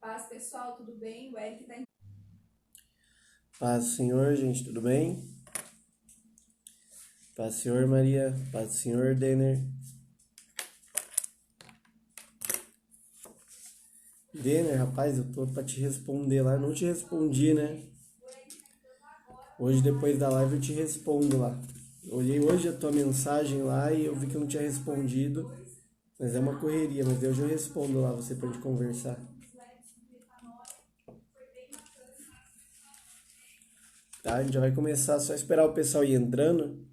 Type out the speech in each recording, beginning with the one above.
Paz, pessoal, tudo bem? O Eric tá em... Paz do Senhor, gente, tudo bem? Paz do Senhor, Maria. Paz do Senhor, Denner. Denner, rapaz, eu tô pra te responder lá. Não te respondi, né? Hoje, depois da live, eu te respondo lá. Eu olhei hoje a tua mensagem lá e eu vi que eu não tinha respondido. Mas é uma correria, mas hoje eu respondo lá você pra gente conversar. Tá? A gente já vai começar, só esperar o pessoal ir entrando.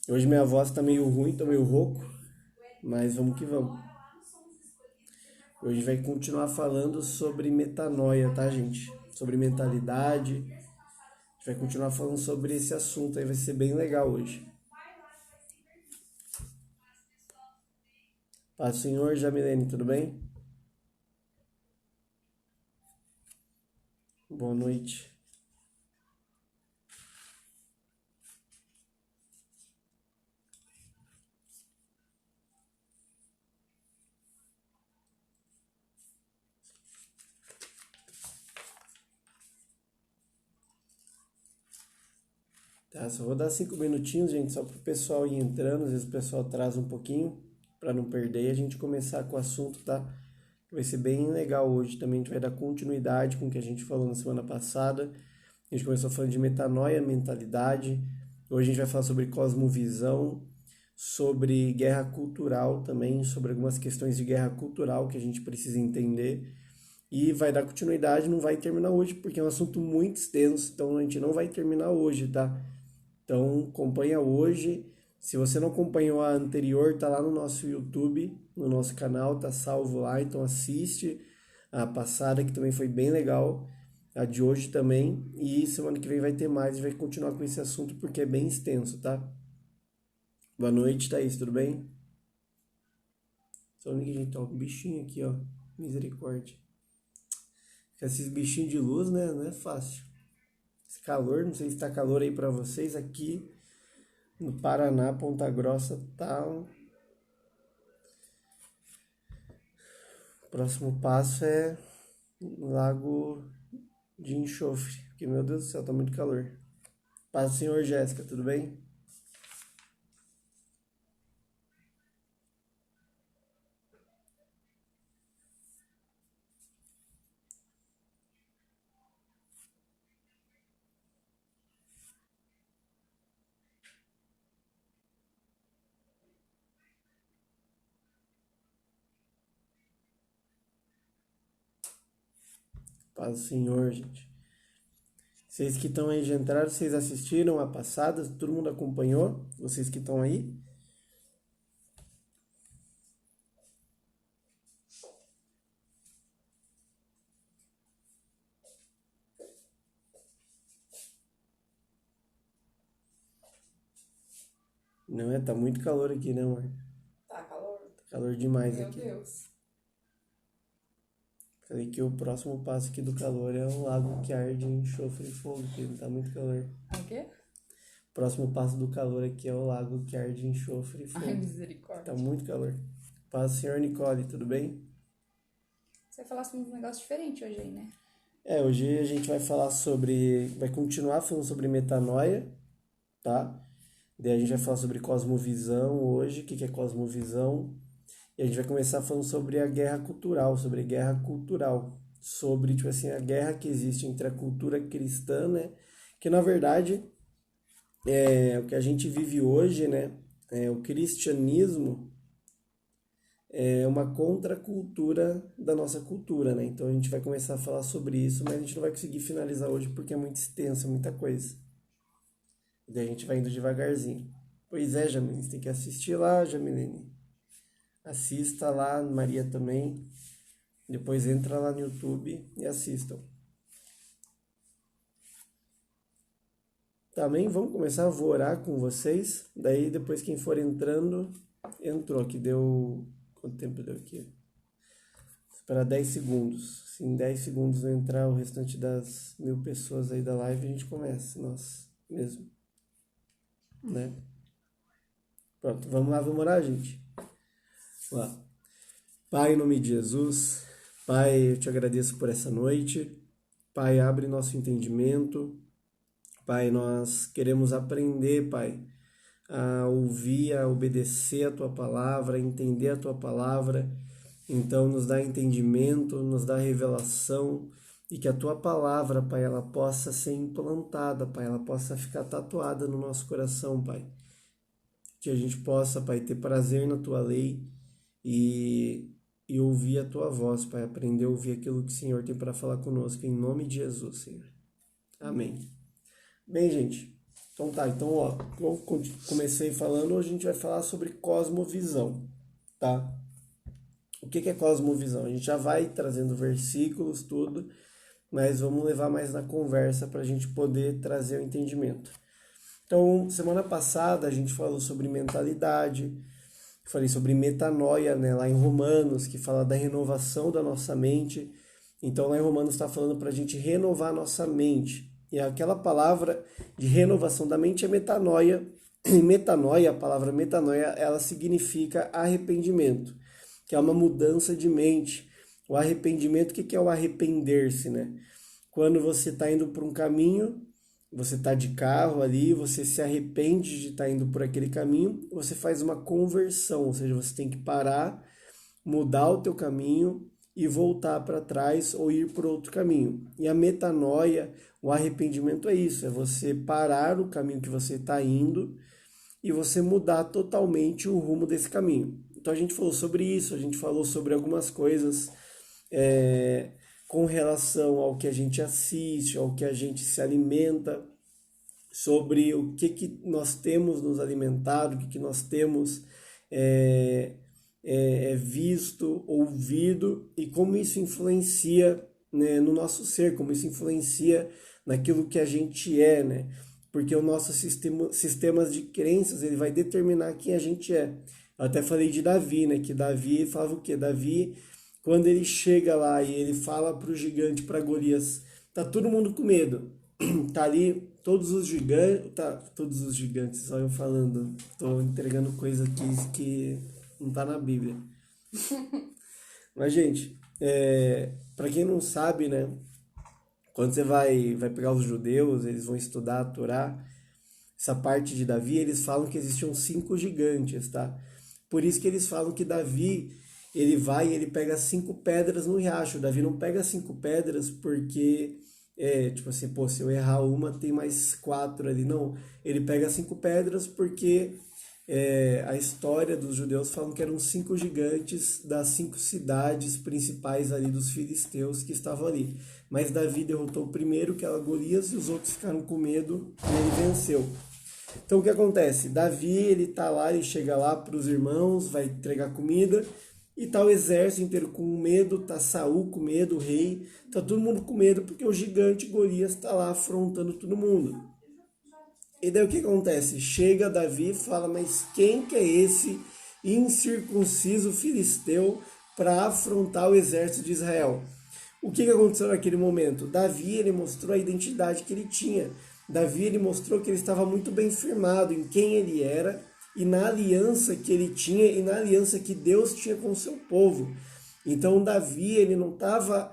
Hoje minha voz tá meio ruim, tô meio rouco. Mas vamos que vamos. Hoje vai continuar falando sobre metanoia, tá, gente? Sobre mentalidade. A gente vai continuar falando sobre esse assunto aí, vai ser bem legal hoje. Paz do Senhor, Jamilene, tudo bem? Boa noite. Tá, só vou dar 5 minutinhos, gente, só para o pessoal ir entrando. Às vezes o pessoal atrasa um pouquinho, para não perder e a gente começar com o assunto, tá? Vai ser bem legal hoje também. A gente vai dar continuidade com o que a gente falou na semana passada. A gente começou falando de metanoia, mentalidade. Hoje a gente vai falar sobre cosmovisão, sobre guerra cultural também, sobre algumas questões de guerra cultural que a gente precisa entender. E vai dar continuidade, não vai terminar hoje, porque é um assunto muito extenso, então a gente não vai terminar hoje, tá? Então acompanha hoje. Se você não acompanhou a anterior, tá lá no nosso YouTube, no nosso canal, tá salvo lá, então assiste a passada que também foi bem legal, a de hoje também, e semana que vem vai ter mais e vai continuar com esse assunto porque é bem extenso, tá? Boa noite, Thaís, tudo bem? Só que a gente tá com um bichinho aqui, ó, misericórdia. Esses bichinhos de luz, né, não é fácil. Esse calor, não sei se tá calor aí pra vocês, aqui no Paraná, Ponta Grossa, tá. O próximo passo é Lago de Enxofre, porque, meu Deus do céu, tá muito calor. Paz do Senhor, Jéssica, tudo bem? Paz do Senhor, gente. Vocês que estão aí já entraram, vocês assistiram a passada? Todo mundo acompanhou? Vocês que estão aí? Não é? Tá muito calor aqui, né, amor? Tá calor? Tá calor demais Meu aqui. Deus. Falei que o próximo passo aqui do calor é um lago que arde em enxofre e fogo, porque tá muito calor. O quê? O próximo passo do calor aqui é o lago que arde em enxofre e Ai, fogo. Tá misericórdia. muito calor. Paz, senhor Nicole, tudo bem? Você falasse uns negócios diferentes hoje aí, né? Hoje a gente vai falar sobre. Vai continuar falando sobre metanoia, tá? Daí a gente vai falar sobre cosmovisão hoje, o que que é cosmovisão. E a gente vai começar falando sobre a guerra cultural, sobre guerra cultural. Sobre, tipo assim, a guerra que existe entre a cultura cristã, né? Que na verdade é o que a gente vive hoje, né? O cristianismo é uma contracultura da nossa cultura, né? Então a gente vai começar a falar sobre isso, mas a gente não vai conseguir finalizar hoje porque é muito extenso, é muita coisa. E daí a gente vai indo devagarzinho. Pois é, Jamilene, você tem que assistir lá, Jamilene. Assista lá, Maria também. Depois entra lá no YouTube e assistam. Também vamos começar, eu vou orar com vocês. Daí depois quem for entrando, entrou, que deu. Quanto tempo deu aqui? Esperar 10 segundos. Se em 10 segundos não entrar o restante das 1000 pessoas aí da live, a gente começa, nós mesmo, né? Pronto, vamos lá, vamos orar, gente. Vamos lá. Pai, em nome de Jesus, Pai, eu te agradeço por essa noite. Pai, abre nosso entendimento. Pai, nós queremos aprender, Pai, a ouvir, a obedecer a Tua palavra, a entender a Tua palavra. Então, nos dá entendimento, nos dá revelação e que a Tua palavra, Pai, ela possa ser implantada, Pai, ela possa ficar tatuada no nosso coração, Pai. Que a gente possa, Pai, ter prazer na Tua lei e ouvir a Tua voz, Pai, aprender a ouvir aquilo que o Senhor tem para falar conosco, em nome de Jesus, Senhor. Amém. Bem, gente, então tá, ó, eu comecei falando, hoje a gente vai falar sobre cosmovisão, tá? O que é cosmovisão? A gente já vai trazendo versículos, tudo, mas vamos levar mais na conversa para a gente poder trazer o entendimento. Então, semana passada a gente falou sobre mentalidade, falei sobre metanoia, né, lá em Romanos, que fala da renovação da nossa mente. Então, lá em Romanos está falando para a gente renovar a nossa mente. E aquela palavra de renovação da mente é metanoia. E metanoia, a palavra metanoia, ela significa arrependimento, que é uma mudança de mente. O arrependimento, o que é o arrepender-se, né? Quando você está indo por um caminho, você está de carro ali, você se arrepende de estar indo por aquele caminho, você faz uma conversão, ou seja, você tem que parar, mudar o teu caminho e voltar para trás ou ir por outro caminho. E a metanoia, o arrependimento é isso, é você parar o caminho que você está indo e você mudar totalmente o rumo desse caminho. Então a gente falou sobre isso, a gente falou sobre algumas coisas com relação ao que a gente assiste, ao que a gente se alimenta, sobre o que nós temos nos alimentado, o que nós temos visto, ouvido e como isso influencia, né, no nosso ser, como isso influencia naquilo que a gente é, né? Porque o nosso sistemas de crenças, ele vai determinar quem a gente é. Eu até falei de Davi, né? Que Davi falava o quê? Davi, quando ele chega lá e ele fala para o gigante, para Golias, tá todo mundo com medo. Tá ali todos os gigantes, só eu falando, tô entregando coisa aqui que não tá na Bíblia. Mas, gente, para quem não sabe, né? Quando você vai pegar os judeus, eles vão estudar a Torá, essa parte de Davi, eles falam que existiam 5 gigantes, tá? Por isso que eles falam que Davi, ele vai e ele pega 5 pedras no riacho. Davi não pega 5 pedras porque, tipo assim, pô, se eu errar uma, tem mais 4 ali. Não, ele pega 5 pedras porque a história dos judeus falam que eram 5 gigantes das 5 cidades principais ali dos filisteus que estavam ali. Mas Davi derrotou o primeiro, que era Golias, e os outros ficaram com medo e ele venceu. Então o que acontece? Davi, ele tá lá, ele chega lá para os irmãos, vai entregar comida, e tá o exército inteiro com medo, tá Saul com medo, o rei, tá todo mundo com medo, porque o gigante Golias tá lá afrontando todo mundo. E daí o que acontece? Chega Davi e fala, mas quem que é esse incircunciso filisteu para afrontar o exército de Israel? O que aconteceu naquele momento? Davi, ele mostrou a identidade que ele tinha. Davi, ele mostrou que ele estava muito bem firmado em quem ele era e na aliança que ele tinha e na aliança que Deus tinha com o seu povo. Então, Davi, ele não estava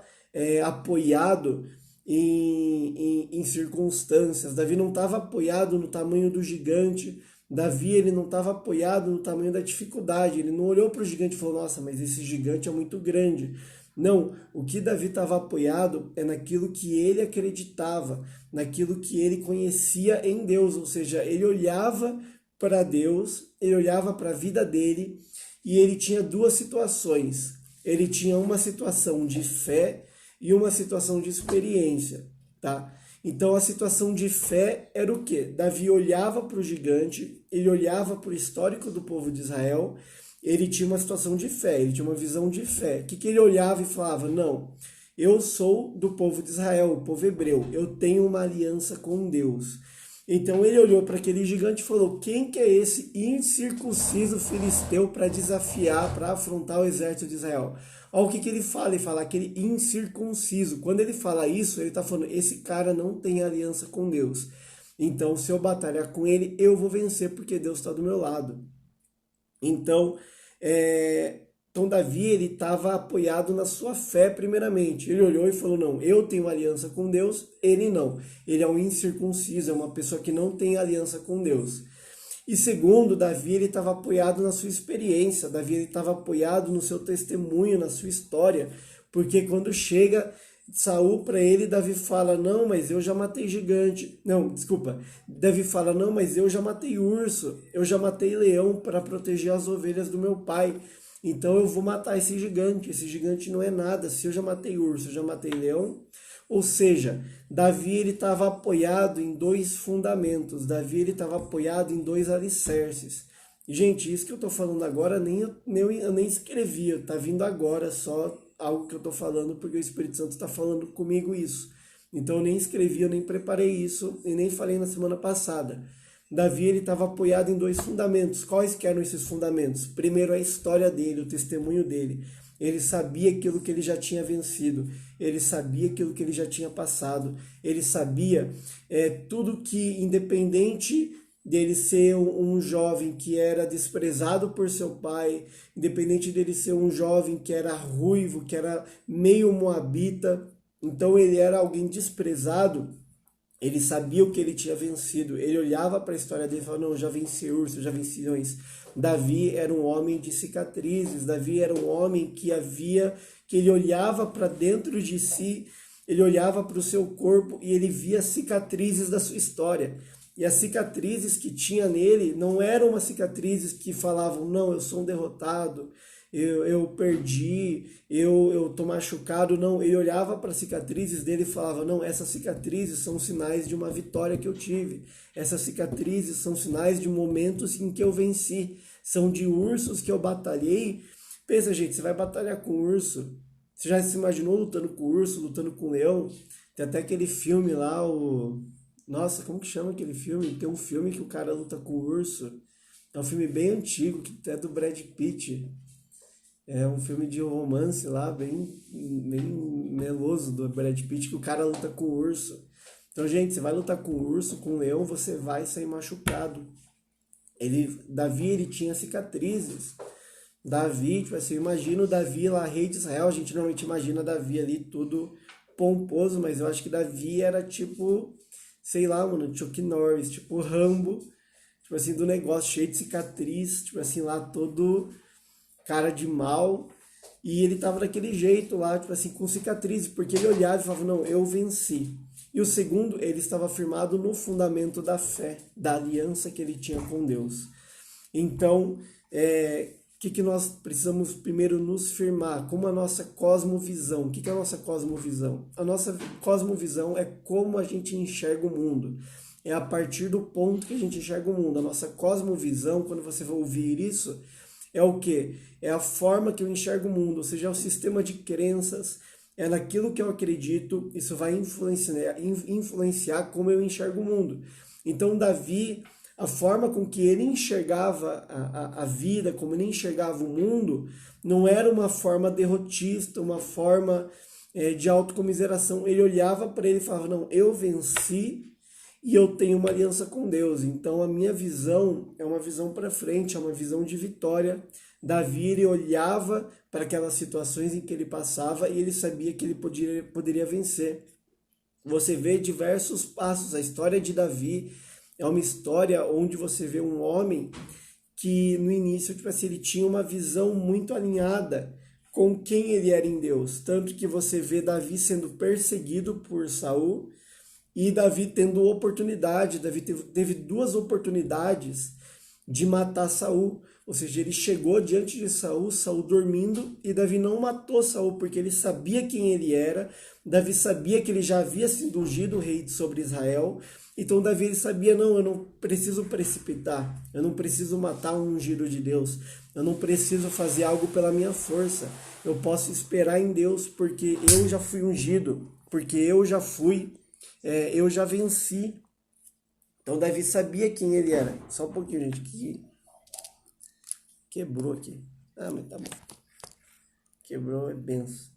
apoiado em circunstâncias. Davi não estava apoiado no tamanho do gigante. Davi, ele não estava apoiado no tamanho da dificuldade. Ele não olhou para o gigante e falou, nossa, mas esse gigante é muito grande. Não, o que Davi estava apoiado é naquilo que ele acreditava, naquilo que ele conhecia em Deus, ou seja, ele olhava para Deus, ele olhava para a vida dele e ele tinha 2 situações. Ele tinha uma situação de fé e uma situação de experiência, tá? Então a situação de fé era o quê? Davi olhava para o gigante, ele olhava para o histórico do povo de Israel, ele tinha uma situação de fé, ele tinha uma visão de fé. O que ele olhava e falava? Não, eu sou do povo de Israel, o povo hebreu, eu tenho uma aliança com Deus. Então ele olhou para aquele gigante e falou, quem que é esse incircunciso filisteu para desafiar, para afrontar o exército de Israel? Olha o que ele fala, ele fala aquele incircunciso. Quando ele fala isso, ele está falando, esse cara não tem aliança com Deus. Então se eu batalhar com ele, eu vou vencer porque Deus está do meu lado. Então, Então Davi, ele estava apoiado na sua fé primeiramente. Ele olhou e falou, não, eu tenho aliança com Deus, ele não. Ele é um incircunciso, é uma pessoa que não tem aliança com Deus. E segundo, Davi, ele estava apoiado na sua experiência, Davi, ele estava apoiado no seu testemunho, na sua história, porque quando chega Saul para ele, Davi fala, não, mas eu já matei gigante. Não, desculpa. Davi fala, não, mas eu já matei urso, eu já matei leão para proteger as ovelhas do meu pai. Então eu vou matar esse gigante não é nada. Se eu já matei urso, eu já matei leão. Ou seja, Davi ele estava apoiado em dois fundamentos, Davi ele estava apoiado em dois alicerces. E, gente, isso que eu estou falando agora, eu nem escrevi, está vindo agora só algo que eu estou falando, porque o Espírito Santo está falando comigo isso. Então eu nem escrevi, eu nem preparei isso e nem falei na semana passada. Davi ele estava apoiado em dois fundamentos. Quais que eram esses fundamentos? Primeiro, a história dele, o testemunho dele. Ele sabia aquilo que ele já tinha vencido, ele sabia aquilo que ele já tinha passado, ele sabia tudo que, independente dele ser um jovem que era desprezado por seu pai, independente dele ser um jovem que era ruivo, que era meio moabita, então ele era alguém desprezado. Ele sabia o que ele tinha vencido. Ele olhava para a história dele e falava, não, eu já venci urso, eu já venci leões. Davi era um homem de cicatrizes. Davi era um homem que ele olhava para dentro de si, ele olhava para o seu corpo e ele via cicatrizes da sua história. E as cicatrizes que tinha nele não eram umas cicatrizes que falavam, não, eu sou um derrotado, eu perdi, eu tô machucado. Não, ele olhava para as cicatrizes dele e falava, não, essas cicatrizes são sinais de uma vitória que eu tive, essas cicatrizes são sinais de momentos em que eu venci, são de ursos que eu batalhei. Pensa, gente, você vai batalhar com urso, você já se imaginou lutando com urso, lutando com leão? Tem até aquele filme lá, nossa, como que chama aquele filme? Tem um filme que o cara luta com o urso, é um filme bem antigo, que é do Brad Pitt. É um filme de romance lá, bem meloso, do Brad Pitt, que o cara luta com o urso. Então, gente, você vai lutar com o urso, com o leão, você vai sair machucado. Davi, ele tinha cicatrizes. Davi, tipo assim, eu imagino Davi lá, rei de Israel, a gente normalmente imagina Davi ali tudo pomposo, mas eu acho que Davi era tipo, sei lá, mano, Chuck Norris, tipo Rambo, tipo assim, do negócio cheio de cicatriz, tipo assim, lá todo cara de mal, e ele tava daquele jeito lá, tipo assim, com cicatrizes, porque ele olhava e falava, não, eu venci. E o segundo, ele estava firmado no fundamento da fé, da aliança que ele tinha com Deus. Então, o que nós precisamos primeiro nos firmar? Como a nossa cosmovisão. O que é a nossa cosmovisão? A nossa cosmovisão é como a gente enxerga o mundo. É a partir do ponto que a gente enxerga o mundo. A nossa cosmovisão, quando você vai ouvir isso, é o quê? É a forma que eu enxergo o mundo, ou seja, é o sistema de crenças, é naquilo que eu acredito, isso vai influenciar como eu enxergo o mundo. Então, Davi, a forma com que ele enxergava a vida, como ele enxergava o mundo, não era uma forma derrotista, uma forma de autocomiseração. Ele olhava para ele e falava, não, eu venci, e eu tenho uma aliança com Deus. Então a minha visão é uma visão para frente, é uma visão de vitória. Davi, ele olhava para aquelas situações em que ele passava e ele sabia que ele poderia vencer. Você vê diversos passos. A história de Davi é uma história onde você vê um homem que no início, tipo assim, ele tinha uma visão muito alinhada com quem ele era em Deus. Tanto que você vê Davi sendo perseguido por Saul, e Davi tendo oportunidade, Davi teve duas oportunidades de matar Saul. Ou seja, ele chegou diante de Saul, Saul dormindo, e Davi não matou Saul, porque ele sabia quem ele era. Davi sabia que ele já havia sido ungido rei sobre Israel. Então Davi, ele sabia, não, eu não preciso precipitar, eu não preciso matar um ungido de Deus, eu não preciso fazer algo pela minha força. Eu posso esperar em Deus, porque eu já fui ungido, porque eu já venci. Então Davi sabia quem ele era. Só um pouquinho, gente, que quebrou aqui. Ah, mas tá bom. Quebrou é benção.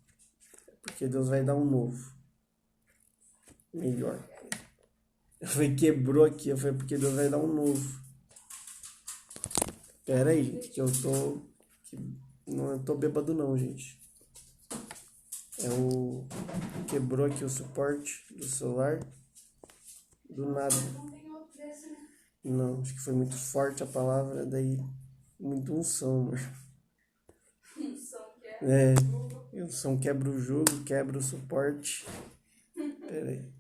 Porque Deus vai dar um novo. Melhor. Eu falei, quebrou aqui. Eu falei, porque Deus vai dar um novo. Pera aí, gente, que eu tô... Não tô bêbado não, gente. Quebrou aqui o suporte do celular. Do nada. Não tem outro desse, né? Não, acho que foi muito forte a palavra, daí muito unção, amor. Som que É, e o som quebra o jogo, quebra o suporte. Pera aí.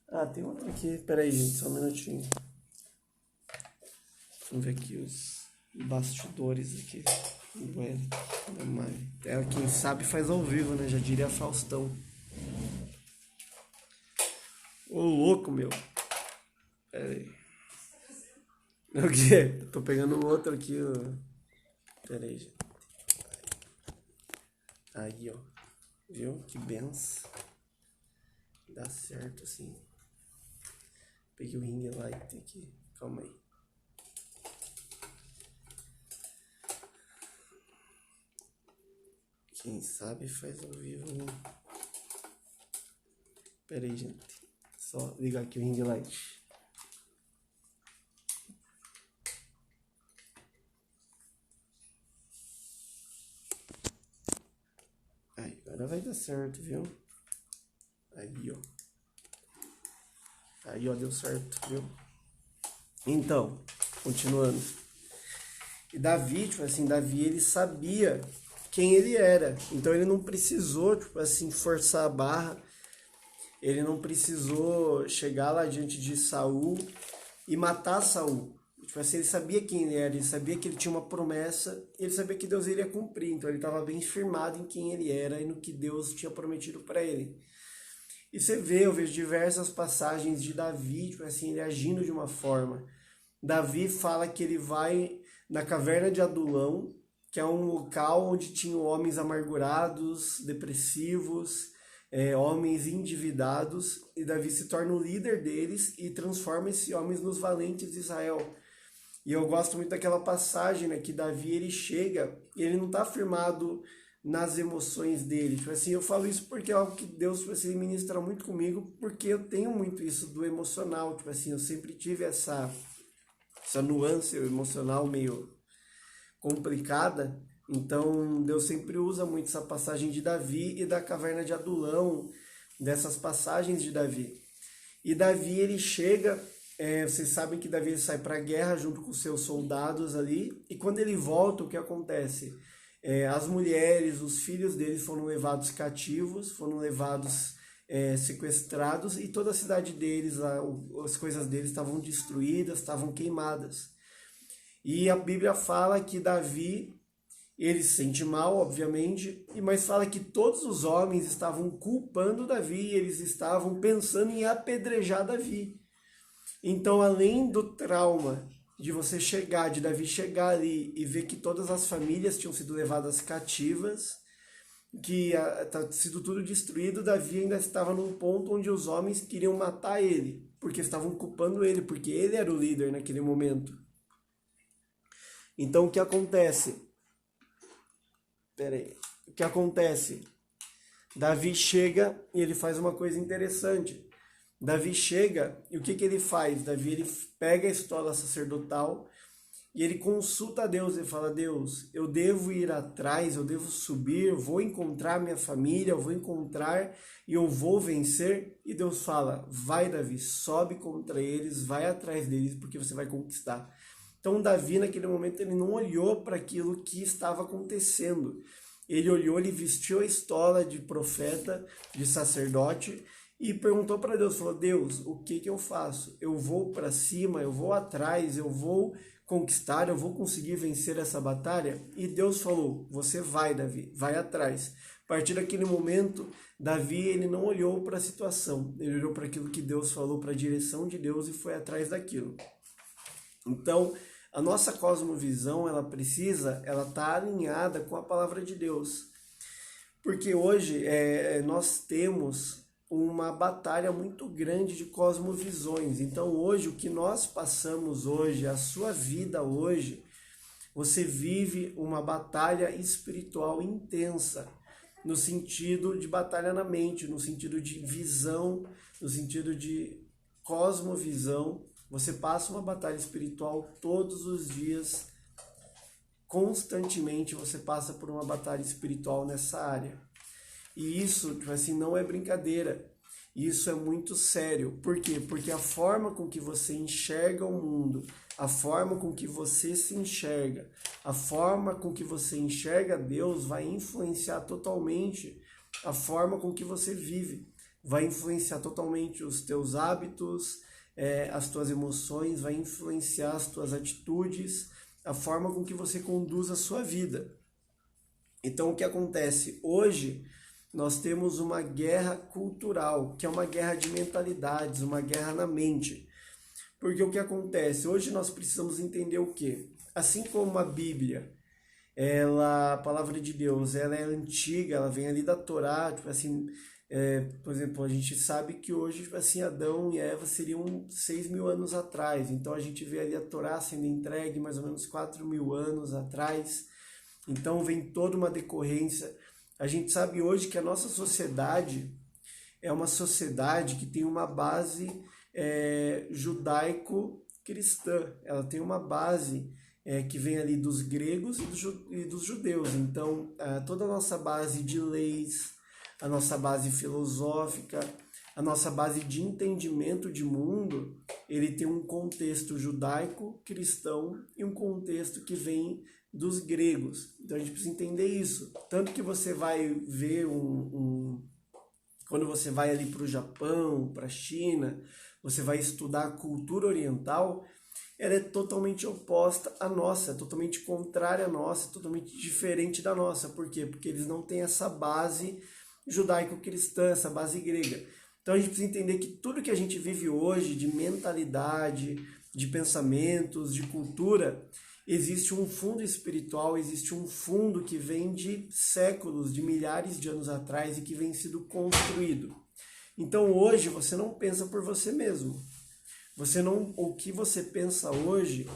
Ah, tem outro aqui. Pera aí, gente, só um minutinho. Vamos ver aqui os bastidores aqui do L, da Mari. Ela, quem sabe, faz ao vivo, né? Já diria Faustão. Ô, louco, meu. Pera aí. O quê? Tô pegando o outro aqui, ó. Pera aí, gente. Aí, ó. Viu? Que benção. Dá certo, assim. Peguei o ring light aqui. Calma aí. Quem sabe faz ao vivo, né? Pera aí, gente. Só ligar aqui o ring light. Aí, agora vai dar certo, viu? Aí, ó. Aí, ó, deu certo, viu? Então, continuando. E Davi, tipo assim, Davi, ele sabia quem ele era. Então, ele não precisou, tipo assim, forçar a barra. Ele não precisou chegar lá diante de Saul e matar Saul. Tipo assim, ele sabia quem ele era, ele sabia que ele tinha uma promessa, ele sabia que Deus iria cumprir. Então, ele estava bem firmado em quem ele era e no que Deus tinha prometido para ele. E você vê, eu vejo diversas passagens de Davi, tipo assim, ele agindo de uma forma. Davi fala que ele vai na caverna de Adulão, que é um local onde tinham homens amargurados, depressivos, homens endividados, e Davi se torna o líder deles e transforma esses homens nos valentes de Israel. E eu gosto muito daquela passagem, né, que Davi ele chega e ele não está firmado nas emoções dele. Tipo assim, eu falo isso porque é algo que Deus, tipo assim, ministra muito comigo, porque eu tenho muito isso do emocional. Tipo assim, eu sempre tive essa nuance emocional meio complicada. Então, Deus sempre usa muito essa passagem de Davi e da caverna de Adulão, dessas passagens de Davi. E Davi, ele chega, vocês sabem que Davi sai para a guerra junto com seus soldados ali, e quando ele volta, o que acontece? As mulheres, os filhos deles foram levados cativos, foram levados sequestrados, e toda a cidade deles, as coisas deles estavam destruídas, estavam queimadas. E a Bíblia fala que Davi, ele se sente mal, obviamente, mas fala que todos os homens estavam culpando Davi, eles estavam pensando em apedrejar Davi. Então, além do trauma de Davi chegar ali e ver que todas as famílias tinham sido levadas cativas, que tinha sido tudo destruído, Davi ainda estava num ponto onde os homens queriam matar ele, porque estavam culpando ele, porque ele era o líder naquele momento. Então, o que acontece? O que acontece? Davi chega e ele faz uma coisa interessante. Davi chega e o que ele faz? Davi ele pega a estola sacerdotal e ele consulta a Deus e fala: Deus, eu devo ir atrás, eu devo subir, eu vou encontrar minha família, eu vou encontrar e eu vou vencer. E Deus fala: vai, Davi, sobe contra eles, vai atrás deles porque você vai conquistar. Então Davi naquele momento ele não olhou para aquilo que estava acontecendo. Ele olhou, ele vestiu a estola de profeta, de sacerdote e perguntou para Deus, falou: Deus, o que eu faço? Eu vou para cima, eu vou atrás, eu vou conquistar, eu vou conseguir vencer essa batalha? E Deus falou: você vai, Davi, vai atrás. A partir daquele momento, Davi ele não olhou para a situação, ele olhou para aquilo que Deus falou, para a direção de Deus e foi atrás daquilo. Então, a nossa cosmovisão, ela tá alinhada com a palavra de Deus. Porque hoje nós temos uma batalha muito grande de cosmovisões. Então hoje, o que nós passamos hoje, a sua vida hoje, você vive uma batalha espiritual intensa, no sentido de batalha na mente, no sentido de visão, no sentido de cosmovisão. Você passa uma batalha espiritual todos os dias constantemente você passa por uma batalha espiritual nessa área. E isso, tipo assim, não é brincadeira. Isso é muito sério. Por quê? Porque a forma com que você enxerga o mundo, a forma com que você se enxerga, a forma com que você enxerga Deus vai influenciar totalmente a forma com que você vive. Vai influenciar totalmente os teus hábitos, as tuas emoções, vai influenciar as tuas atitudes, a forma com que você conduz a sua vida. Então, o que acontece? Hoje, nós temos uma guerra cultural, que é uma guerra de mentalidades, uma guerra na mente. Porque o que acontece? Hoje nós precisamos entender o quê? Assim como a Bíblia, a palavra de Deus, ela é antiga, ela vem ali da Torá, tipo assim, por exemplo, a gente sabe que hoje, tipo assim, Adão e Eva seriam 6.000 anos atrás. Então a gente vê ali a Torá sendo entregue mais ou menos 4.000 anos atrás. Então vem toda uma decorrência. A gente sabe hoje que a nossa sociedade é uma sociedade que tem uma base judaico-cristã. Ela tem uma base que vem ali dos gregos e dos judeus. Então, toda a nossa base de leis, a nossa base filosófica, a nossa base de entendimento de mundo, ele tem um contexto judaico-cristão e um contexto que vem dos gregos. Então a gente precisa entender isso. Tanto que você vai ver quando você vai ali para o Japão, para a China, você vai estudar a cultura oriental, ela é totalmente oposta à nossa, é totalmente contrária à nossa, totalmente diferente da nossa. Por quê? Porque eles não têm essa base judaico-cristã, essa base grega. Então a gente precisa entender que tudo que a gente vive hoje, de mentalidade, de pensamentos, de cultura, existe um fundo espiritual, existe um fundo que vem de séculos, de milhares de anos atrás e que vem sido construído. Então hoje você não pensa por você mesmo. O que você pensa hoje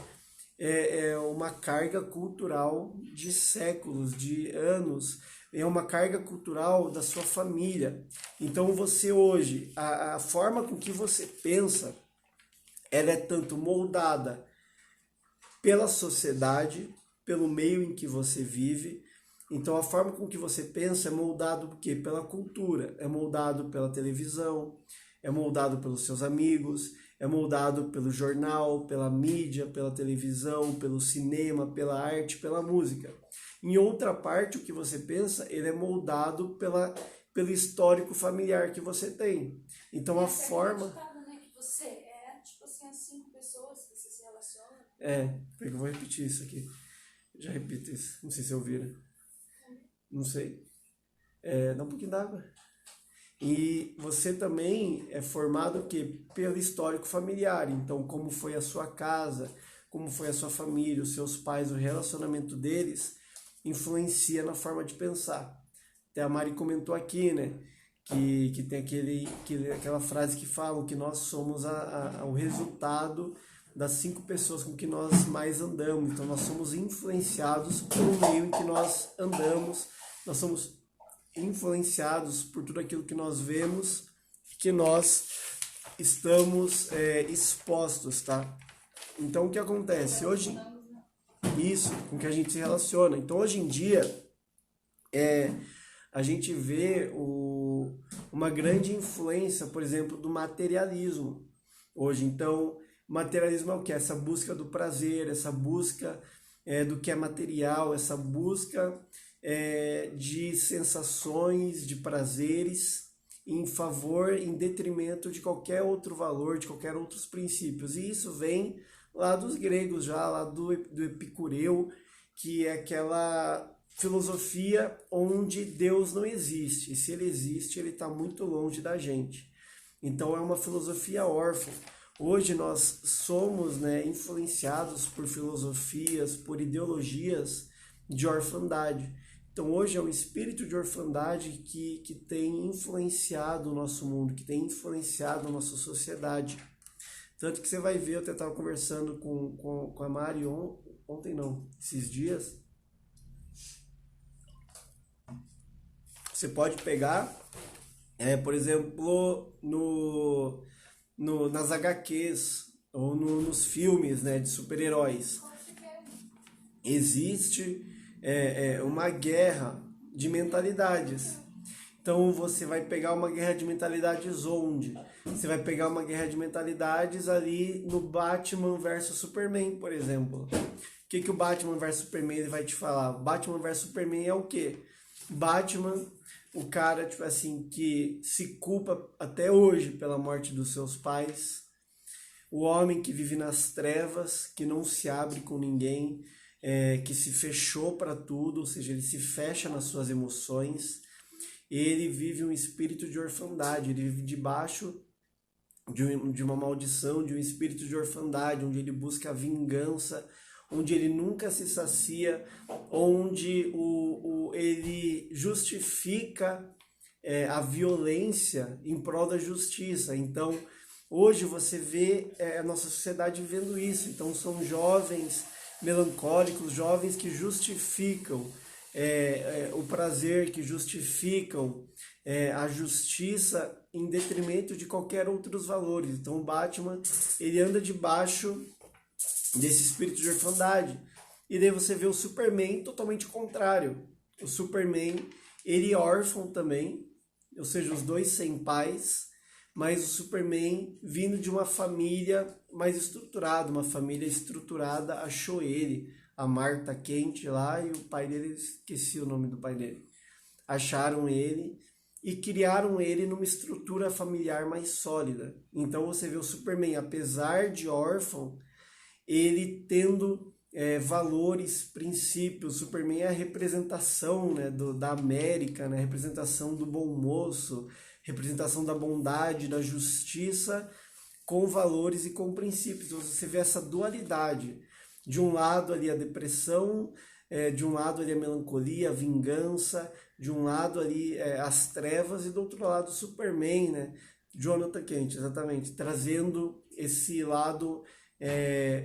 é uma carga cultural de séculos, de anos, é uma carga cultural da sua família. Então você hoje, a forma com que você pensa, ela é tanto moldada pela sociedade, pelo meio em que você vive. Então a forma com que você pensa é moldado por quê? Pela cultura, é moldado pela televisão, é moldado pelos seus amigos, é moldado pelo jornal, pela mídia, pela televisão, pelo cinema, pela arte, pela música. Em outra parte, o que você pensa, ele é moldado pelo histórico familiar que você tem. Então a forma... Né, que você tipo assim, as 5 pessoas que você se relaciona. Eu vou repetir isso aqui. Já repito isso. Não sei se ouviram. Não sei. Dá um pouquinho d'água. E você também é formado o quê? Pelo histórico familiar. Então, como foi a sua casa, como foi a sua família, os seus pais, o relacionamento deles, influencia na forma de pensar. Até a Mari comentou aqui, né? Que tem aquela frase que fala que nós somos o resultado das 5 pessoas com que nós mais andamos. Então, nós somos influenciados pelo meio em que nós andamos, nós somos influenciados por tudo aquilo que nós vemos, que nós estamos expostos, tá? Então, o que acontece? Hoje, isso, com que a gente se relaciona. Então, hoje em dia, a gente vê uma grande influência, por exemplo, do materialismo. Hoje, então, materialismo é o que? Essa busca do prazer, essa busca do que é material, essa busca de sensações, de prazeres em detrimento de qualquer outro valor, de qualquer outros princípios. E isso vem lá dos gregos já, lá do Epicureu, que é aquela filosofia onde Deus não existe. E se ele existe, ele está muito longe da gente. Então é uma filosofia órfã. Hoje nós somos influenciados por filosofias, por ideologias de orfandade. Então hoje é o espírito de orfandade que tem influenciado o nosso mundo, que tem influenciado a nossa sociedade. Tanto que você vai ver, eu até estava conversando com a Mari ontem não, esses dias. Você pode pegar, por exemplo, nas HQs ou nos filmes de super-heróis. existe uma guerra de mentalidades. Então você vai pegar uma guerra de mentalidades onde? Você vai pegar uma guerra de mentalidades ali no Batman versus Superman, por exemplo. O que o Batman versus Superman ele vai te falar? Batman versus Superman é o quê? Batman, o cara, tipo assim, que se culpa até hoje pela morte dos seus pais. O homem que vive nas trevas, que não se abre com ninguém, que se fechou para tudo, ou seja, ele se fecha nas suas emoções. Ele vive um espírito de orfandade, ele vive debaixo de uma maldição, de um espírito de orfandade, onde ele busca a vingança, onde ele nunca se sacia, onde ele justifica a violência em prol da justiça. Então, hoje você vê a nossa sociedade vivendo isso. Então, são jovens melancólicos, jovens que justificam o prazer, que justificam a justiça em detrimento de qualquer outros valores. Então o Batman, ele anda debaixo desse espírito de orfandade. E daí você vê o Superman totalmente contrário. O Superman, ele é órfão também, ou seja, os dois sem pais, mas o Superman, vindo de uma família mais estruturada, uma família estruturada, achou ele, a Martha Kent lá, e o pai dele, esqueci o nome do pai dele. Acharam ele e criaram ele numa estrutura familiar mais sólida. Então você vê o Superman, apesar de órfão, ele tendo valores, princípios. O Superman é a representação, né, da América, né, a representação do bom moço, representação da bondade, da justiça, com valores e com princípios. Então você vê essa dualidade. De um lado ali a depressão, de um lado ali a melancolia, a vingança, de um lado ali as trevas, e do outro lado o Superman, né? Jonathan Kent, exatamente, trazendo esse lado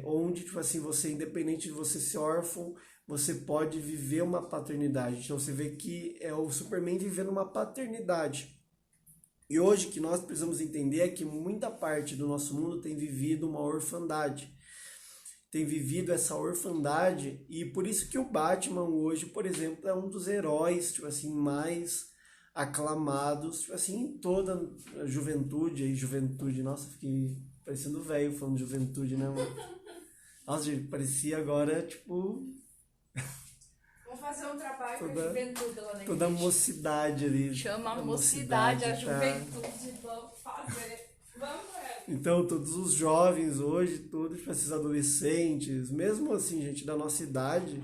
onde, tipo assim, você, independente de você ser órfão, você pode viver uma paternidade. Então você vê que é o Superman vivendo uma paternidade. E hoje o que nós precisamos entender é que muita parte do nosso mundo tem vivido uma orfandade. Tem vivido essa orfandade, e por isso que o Batman hoje, por exemplo, é um dos heróis, tipo assim, mais aclamados, tipo assim, em toda a juventude, nossa, fiquei parecendo velho falando juventude, né, mano? Nossa, gente, parecia agora, tipo... Vamos fazer um trabalho com a juventude lá na igreja. Toda a mocidade ali. Chama a mocidade, a juventude, vamos fazer. Vamos, Então, todos os jovens hoje, todos esses adolescentes, mesmo assim, gente da nossa idade,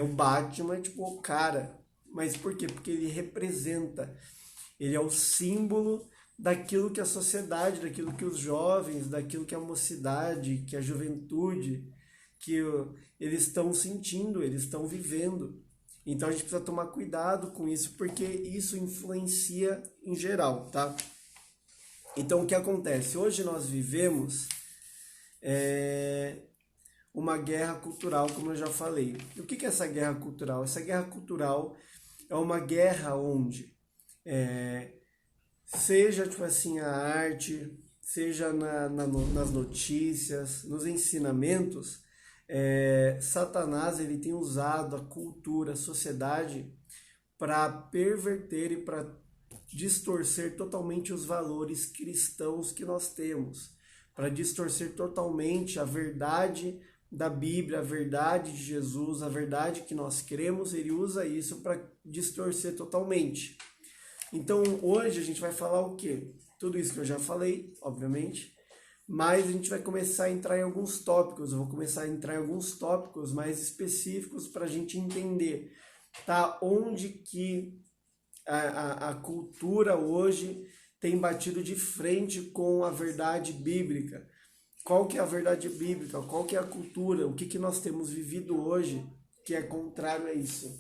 o Batman é tipo o cara. Mas por quê? Porque ele representa, ele é o símbolo daquilo que a sociedade, daquilo que os jovens, daquilo que a mocidade, que a juventude, que eles estão sentindo, eles estão vivendo. Então a gente precisa tomar cuidado com isso, porque isso influencia em geral, tá? Então, o que acontece? Hoje nós vivemos uma guerra cultural, como eu já falei. E o que é essa guerra cultural? Essa guerra cultural é uma guerra onde, seja tipo assim, a arte, seja nas notícias, nos ensinamentos, Satanás ele tem usado a cultura, a sociedade, para perverter e para distorcer totalmente os valores cristãos que nós temos, para distorcer totalmente a verdade da Bíblia, a verdade de Jesus, a verdade que nós cremos. Ele usa isso para distorcer totalmente. Então hoje a gente vai falar o quê? Tudo isso que eu já falei, obviamente, mas a gente vai começar a entrar em alguns tópicos. Eu vou começar a entrar em alguns tópicos mais específicos para a gente entender, tá? Onde que a cultura hoje tem batido de frente com a verdade bíblica. Qual que é a verdade bíblica? Qual que é a cultura? O que nós temos vivido hoje que é contrário a isso?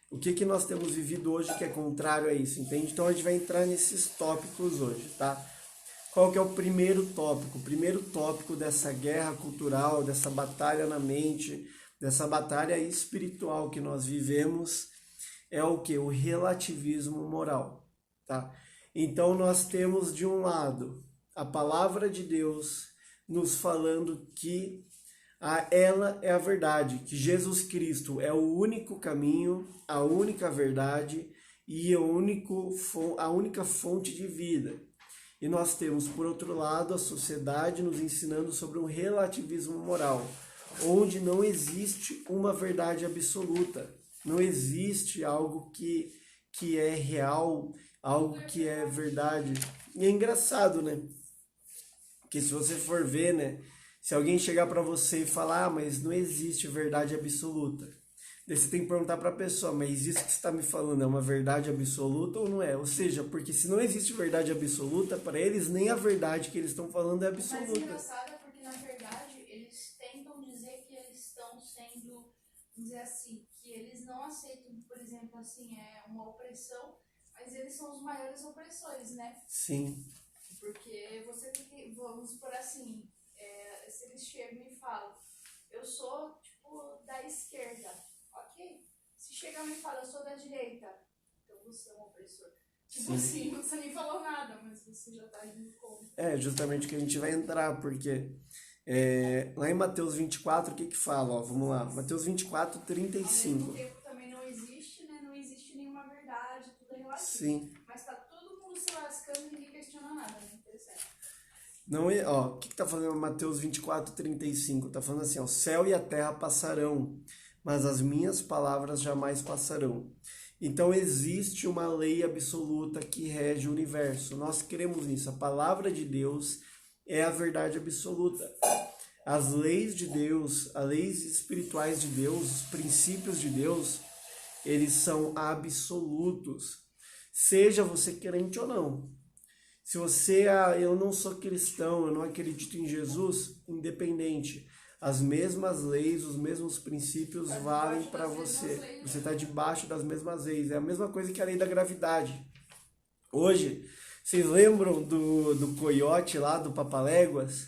O que nós temos vivido hoje que é contrário a isso, entende? Então a gente vai entrar nesses tópicos hoje, tá? Qual que é o primeiro tópico? O primeiro tópico dessa guerra cultural, dessa batalha na mente, dessa batalha espiritual que nós vivemos, é o que? O relativismo moral, tá? Então nós temos de um lado a palavra de Deus nos falando que ela é a verdade, que Jesus Cristo é o único caminho, a única verdade e a única fonte de vida. E nós temos, por outro lado, a sociedade nos ensinando sobre um relativismo moral, onde não existe uma verdade absoluta, não existe algo que é real, algo que é verdade. E é engraçado, né? Porque se você for ver, né? Se alguém chegar para você e falar, mas não existe verdade absoluta. Daí você tem que perguntar para a pessoa, mas isso que você está me falando é uma verdade absoluta ou não é? Ou seja, porque se não existe verdade absoluta, para eles nem a verdade que eles estão falando é absoluta. Mas engraçado é porque, na verdade, eles tentam dizer que eles estão sendo, vamos dizer assim, que eles não aceitam, por exemplo, assim, uma opressão, mas eles são os maiores opressores, né? Sim. Porque você tem que, vamos por assim, se eles chegam e falam, eu sou, tipo, da esquerda, ok? Se chegam e falam, eu sou da direita, então você é um opressor. Tipo assim, você nem falou nada, mas você já tá indo contra. É justamente o que a gente vai entrar, porque lá em Mateus 24, o que fala? Ó, vamos lá, Mateus 24, 35. Ao mesmo tempo também não existe, né? Não existe nenhuma verdade, tudo é relativo. Sim. Mas tá todo mundo se lascando e ninguém questiona nada, né? Interessante. Não, ó, o que tá falando Mateus 24, 35? Tá falando assim, ó, o céu e a terra passarão, mas as minhas palavras jamais passarão. Então existe uma lei absoluta que rege o universo. Nós cremos nisso. A palavra de Deus é a verdade absoluta. As leis de Deus, as leis espirituais de Deus, os princípios de Deus, eles são absolutos. Seja você crente ou não. Se você, eu não sou cristão, eu não acredito em Jesus, independente. As mesmas leis, os mesmos princípios valem para você. Você está debaixo das mesmas leis. É a mesma coisa que a lei da gravidade. Hoje, vocês lembram do coiote lá, do Papaléguas?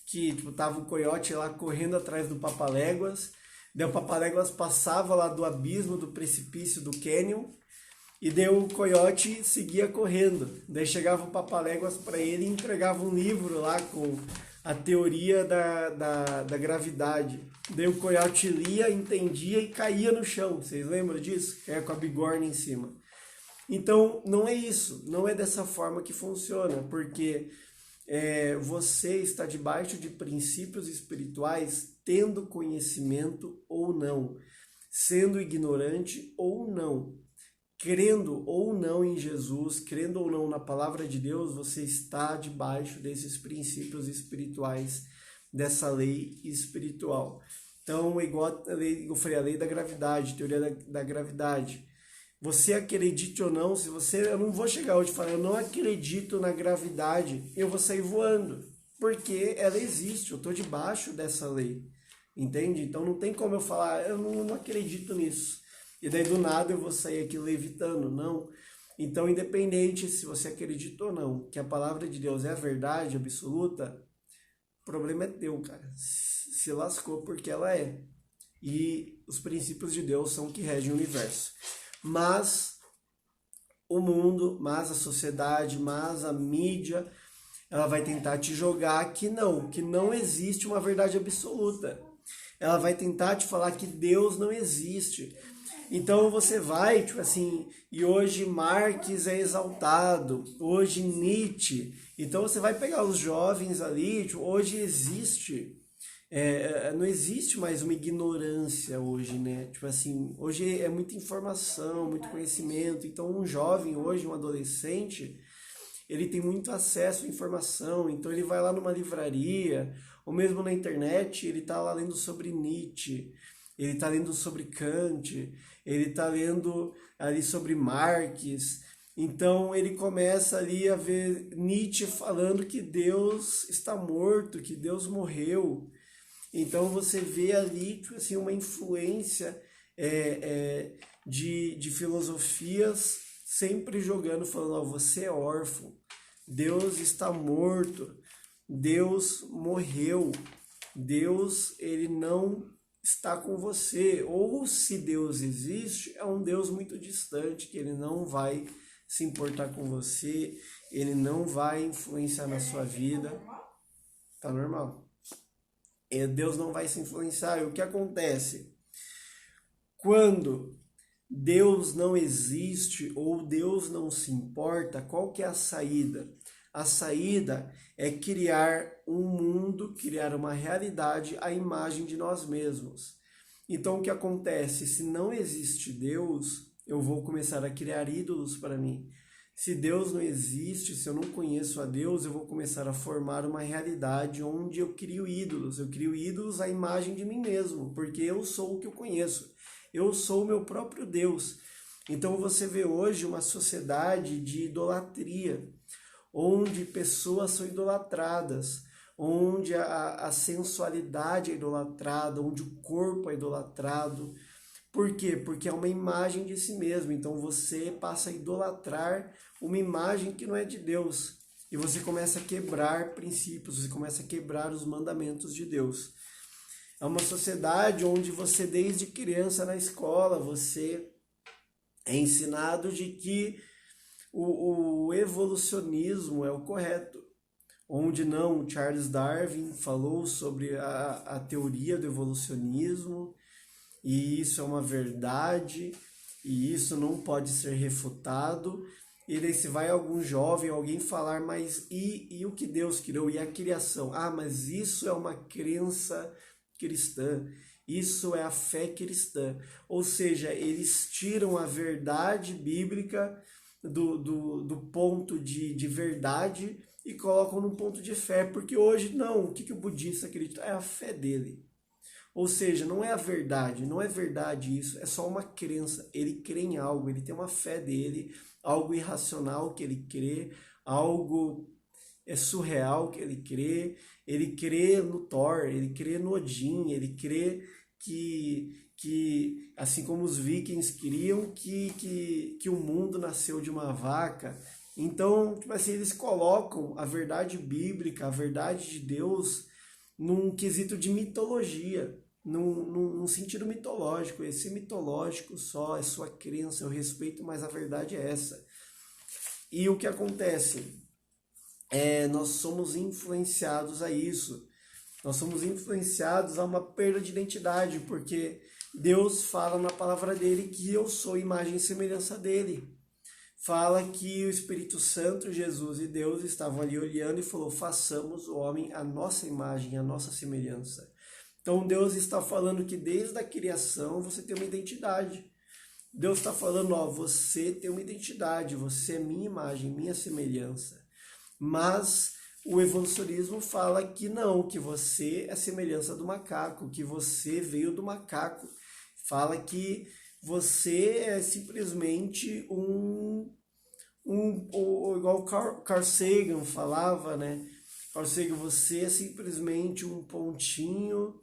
Que tipo, tava o coiote lá correndo atrás do Papaléguas. Daí o Papaléguas passava lá do abismo, do precipício, do cânion. E daí o coiote seguia correndo. Daí chegava o Papaléguas para ele e entregava um livro lá com a teoria da gravidade. Daí o coiote lia, entendia e caía no chão. Vocês lembram disso? Caía com a bigorna em cima. Então, não é isso. Não é dessa forma que funciona. Porque você está debaixo de princípios espirituais tendo conhecimento ou não. Sendo ignorante ou não. Crendo ou não em Jesus, crendo ou não na palavra de Deus, você está debaixo desses princípios espirituais, dessa lei espiritual. Então, igual eu falei, a lei da gravidade, teoria da gravidade. Você acredite ou não, eu não vou chegar hoje e falar, eu não acredito na gravidade, eu vou sair voando, porque ela existe, eu estou debaixo dessa lei, entende? Então não tem como eu falar, eu não acredito nisso. E daí do nada eu vou sair aqui levitando, não. Então, independente se você acredita ou não, que a palavra de Deus é a verdade absoluta, o problema é teu, cara. Se lascou porque ela é. E os princípios de Deus são que regem o universo. Mas o mundo, mas a sociedade, mas a mídia, ela vai tentar te jogar que não existe uma verdade absoluta. Ela vai tentar te falar que Deus não existe. Então você vai, tipo assim, e hoje Marx é exaltado, hoje Nietzsche. Então você vai pegar os jovens ali, tipo, hoje existe, não existe mais uma ignorância hoje, né? Tipo assim, hoje é muita informação, muito conhecimento. Então um jovem hoje, um adolescente, ele tem muito acesso à informação, então ele vai lá numa livraria, ou mesmo na internet, ele tá lá lendo sobre Nietzsche, ele tá lendo sobre Kant, ele está lendo ali sobre Marx, então ele começa ali a ver Nietzsche falando que Deus está morto, que Deus morreu. Então você vê ali tipo assim, uma influência de filosofias sempre jogando, falando, ó, você é órfão, Deus está morto, Deus morreu, Deus ele não está com você, ou se Deus existe, é um Deus muito distante, que ele não vai se importar com você, ele não vai influenciar na sua vida. tá normal. Deus não vai se influenciar. E o que acontece? Quando Deus não existe ou Deus não se importa, qual que é a saída? A saída é criar um mundo, criar uma realidade à imagem de nós mesmos. Então o que acontece? Se não existe Deus, eu vou começar a criar ídolos para mim. Se Deus não existe, se eu não conheço a Deus, eu vou começar a formar uma realidade onde eu crio ídolos. Eu crio ídolos à imagem de mim mesmo, porque eu sou o que eu conheço. Eu sou o meu próprio Deus. Então você vê hoje uma sociedade de idolatria, onde pessoas são idolatradas, onde a sensualidade é idolatrada, onde o corpo é idolatrado. Por quê? Porque é uma imagem de si mesmo. Então você passa a idolatrar uma imagem que não é de Deus. E você começa a quebrar princípios, você começa a quebrar os mandamentos de Deus. É uma sociedade onde você, desde criança na escola, você é ensinado de que o evolucionismo é o correto. Onde não, Charles Darwin falou sobre a teoria do evolucionismo, e isso é uma verdade, e isso não pode ser refutado. E daí se vai algum jovem, alguém falar, mas e o que Deus criou? E a criação? Ah, mas isso é uma crença cristã, isso é a fé cristã. Ou seja, eles tiram a verdade bíblica do ponto de verdade e colocam no ponto de fé, porque hoje não, o que o budista acredita? É a fé dele. Ou seja, não é a verdade, não é verdade isso, é só uma crença. Ele crê em algo, ele tem uma fé dele, algo irracional que ele crê, algo surreal que ele crê no Thor, ele crê no Odin, ele crê que assim como os vikings queriam que o mundo nasceu de uma vaca. Então, tipo assim, eles colocam a verdade bíblica, a verdade de Deus num quesito de mitologia, num sentido mitológico. Esse mitológico só é sua crença, eu respeito, mas a verdade é essa. E o que acontece? Nós somos influenciados a isso. Nós somos influenciados a uma perda de identidade, porque Deus fala na palavra dele que eu sou imagem e semelhança dele. Fala que o Espírito Santo, Jesus e Deus estavam ali olhando e falou: façamos o homem à nossa imagem, à nossa semelhança. Então Deus está falando que desde a criação você tem uma identidade. Deus está falando, ó, você tem uma identidade, você é minha imagem, minha semelhança. Mas o evolucionismo fala que não, que você é semelhança do macaco, que você veio do macaco. Fala que você é simplesmente igual o Carl Sagan falava, né? Carl Sagan, você é simplesmente um pontinho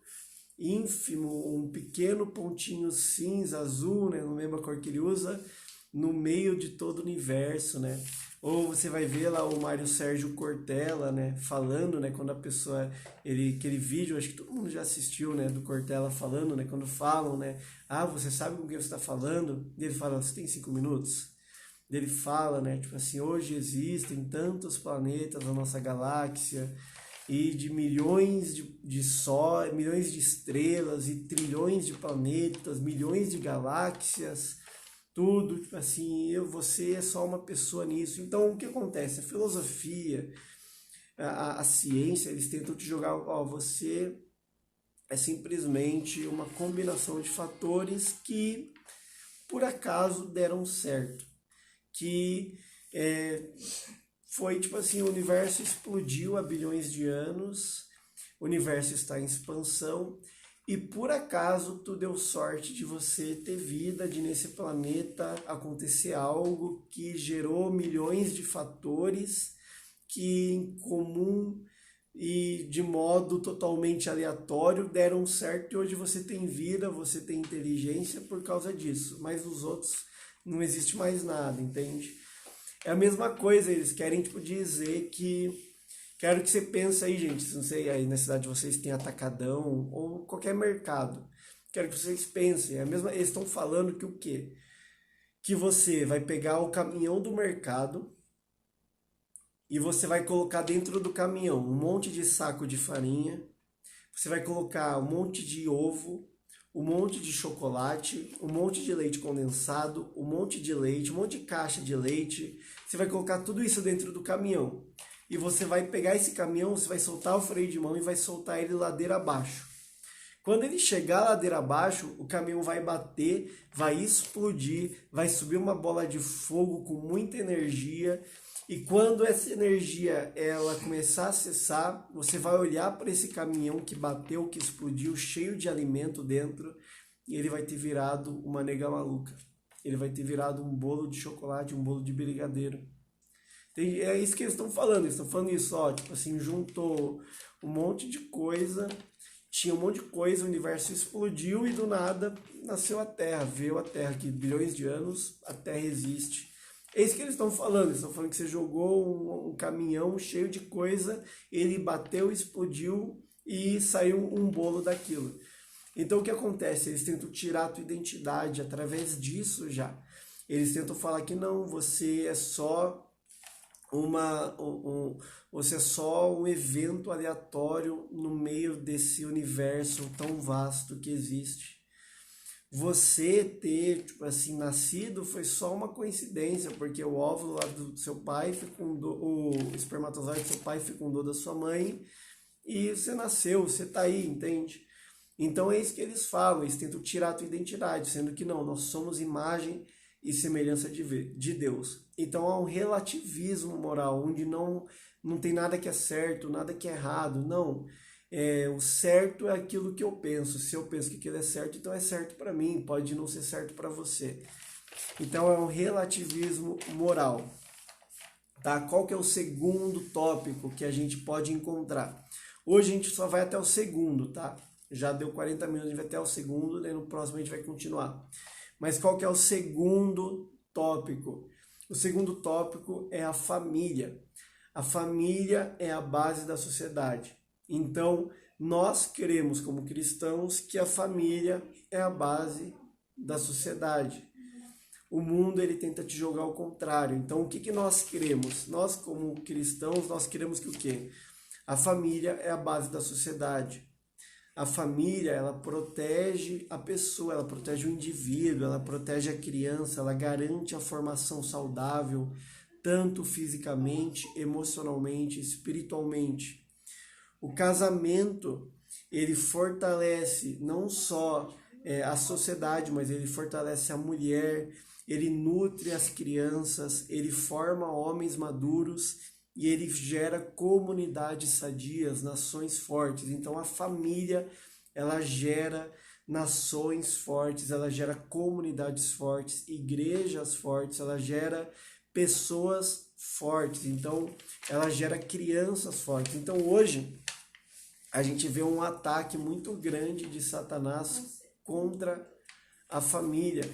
ínfimo, um pequeno pontinho cinza, azul, né? Não lembro a cor que ele usa, no meio de todo o universo, né? Ou você vai ver lá o Mário Sérgio Cortella, né, falando, né, quando a pessoa, aquele vídeo, acho que todo mundo já assistiu, né, do Cortella falando, né, quando falam, né, ah, você sabe com quem você está falando? E ele fala, você tem 5 minutos? Ele fala, né, tipo assim, hoje existem tantos planetas na nossa galáxia e de milhões de sóis, milhões de estrelas e trilhões de planetas, milhões de galáxias, tudo, tipo assim, você é só uma pessoa nisso. Então, o que acontece? A filosofia, a ciência, eles tentam te jogar, ó, você é simplesmente uma combinação de fatores que, por acaso, deram certo. Que foi, tipo assim, o universo explodiu há bilhões de anos, o universo está em expansão, e por acaso tu deu sorte de você ter vida, de nesse planeta acontecer algo que gerou milhões de fatores que em comum e de modo totalmente aleatório deram certo e hoje você tem vida, você tem inteligência por causa disso, mas nos outros não existe mais nada, entende? É a mesma coisa, eles querem tipo dizer que quero que você pense aí, gente, não sei, aí na cidade de vocês tem atacadão ou qualquer mercado. Quero que vocês pensem, eles estão falando que o quê? Que você vai pegar o caminhão do mercado, e você vai colocar dentro do caminhão um monte de saco de farinha, você vai colocar um monte de ovo, um monte de chocolate, um monte de leite condensado, um monte de leite, um monte de caixa de leite. Você vai colocar tudo isso dentro do caminhão. E você vai pegar esse caminhão, você vai soltar o freio de mão e vai soltar ele ladeira abaixo. Quando ele chegar ladeira abaixo, o caminhão vai bater, vai explodir, vai subir uma bola de fogo com muita energia. E quando essa energia ela começar a cessar, você vai olhar para esse caminhão que bateu, que explodiu, cheio de alimento dentro, e ele vai ter virado uma nega maluca. Ele vai ter virado um bolo de chocolate, um bolo de brigadeiro. É isso que eles estão falando. Eles estão falando isso, ó, tipo assim, juntou um monte de coisa, tinha um monte de coisa, o universo explodiu e do nada nasceu a Terra, veio a Terra, que bilhões de anos a Terra existe. É isso que eles estão falando. Eles estão falando que você jogou um caminhão cheio de coisa, ele bateu, explodiu e saiu um bolo daquilo. Então o que acontece? Eles tentam tirar a tua identidade através disso já. Eles tentam falar que não, você é só você é só um evento aleatório no meio desse universo tão vasto que existe. Você ter, tipo assim, nascido foi só uma coincidência, porque o óvulo lá do seu pai fecundou, o espermatozoide do seu pai fecundou da sua mãe e você nasceu, você tá aí, entende? Então é isso que eles falam, eles tentam tirar a tua identidade, sendo que não, nós somos imagem e semelhança de Deus. Então há um relativismo moral, onde não tem nada que é certo, nada que é errado, não. O certo é aquilo que eu penso. Se eu penso que aquilo é certo, então é certo para mim, pode não ser certo para você. Então é um relativismo moral. Tá? Qual que é o segundo tópico que a gente pode encontrar? Hoje a gente só vai até o segundo, tá? Já deu 40 minutos, a gente vai até o segundo, daí no próximo a gente vai continuar. Mas qual que é o segundo tópico? O segundo tópico é a família. A família é a base da sociedade. Então, nós queremos, como cristãos, que a família é a base da sociedade. O mundo ele tenta te jogar ao contrário. Então, o que nós queremos? Nós, como cristãos, nós queremos que o quê? A família é a base da sociedade. A família, ela protege a pessoa, ela protege o indivíduo, ela protege a criança, ela garante a formação saudável, tanto fisicamente, emocionalmente, espiritualmente. O casamento, ele fortalece não só a sociedade, mas ele fortalece a mulher, ele nutre as crianças, ele forma homens maduros e ele gera comunidades sadias, nações fortes. Então a família, ela gera nações fortes, ela gera comunidades fortes, igrejas fortes, ela gera pessoas fortes. Então ela gera crianças fortes. Então hoje a gente vê um ataque muito grande de Satanás contra a família.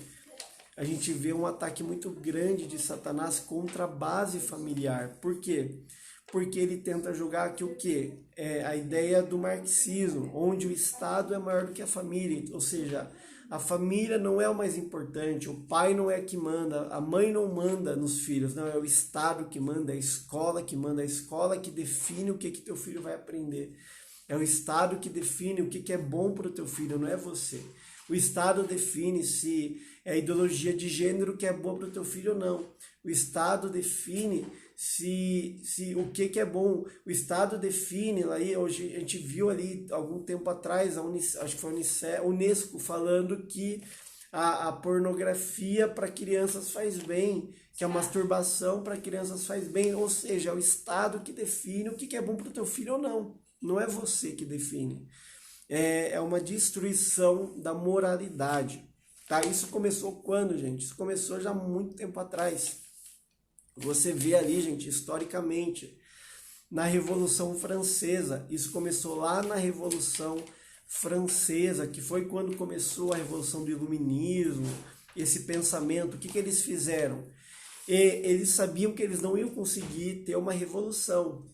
A gente vê um ataque muito grande de Satanás contra a base familiar. Por quê? Porque ele tenta jogar aqui o quê? A ideia do marxismo, onde o Estado é maior do que a família. Ou seja, a família não é o mais importante, o pai não é que manda, a mãe não manda nos filhos, não, é o Estado que manda, é a escola que manda, é a escola que define o que teu filho vai aprender. É o Estado que define o que é bom para o teu filho, não é você. O Estado define se é a ideologia de gênero que é boa para o teu filho ou não. O Estado define se o que é bom. O Estado define, aí hoje a gente viu ali algum tempo atrás, acho que foi a Unesco falando que a pornografia para crianças faz bem, que a masturbação para crianças faz bem, ou seja, é o Estado que define o que é bom para o teu filho ou não. Não é você que define. É uma destruição da moralidade. Tá? Isso começou quando, gente? Isso começou já há muito tempo atrás. Você vê ali, gente, historicamente, na Revolução Francesa. Isso começou lá na Revolução Francesa, que foi quando começou a Revolução do Iluminismo, esse pensamento. O que eles fizeram? Eles sabiam que eles não iam conseguir ter uma revolução.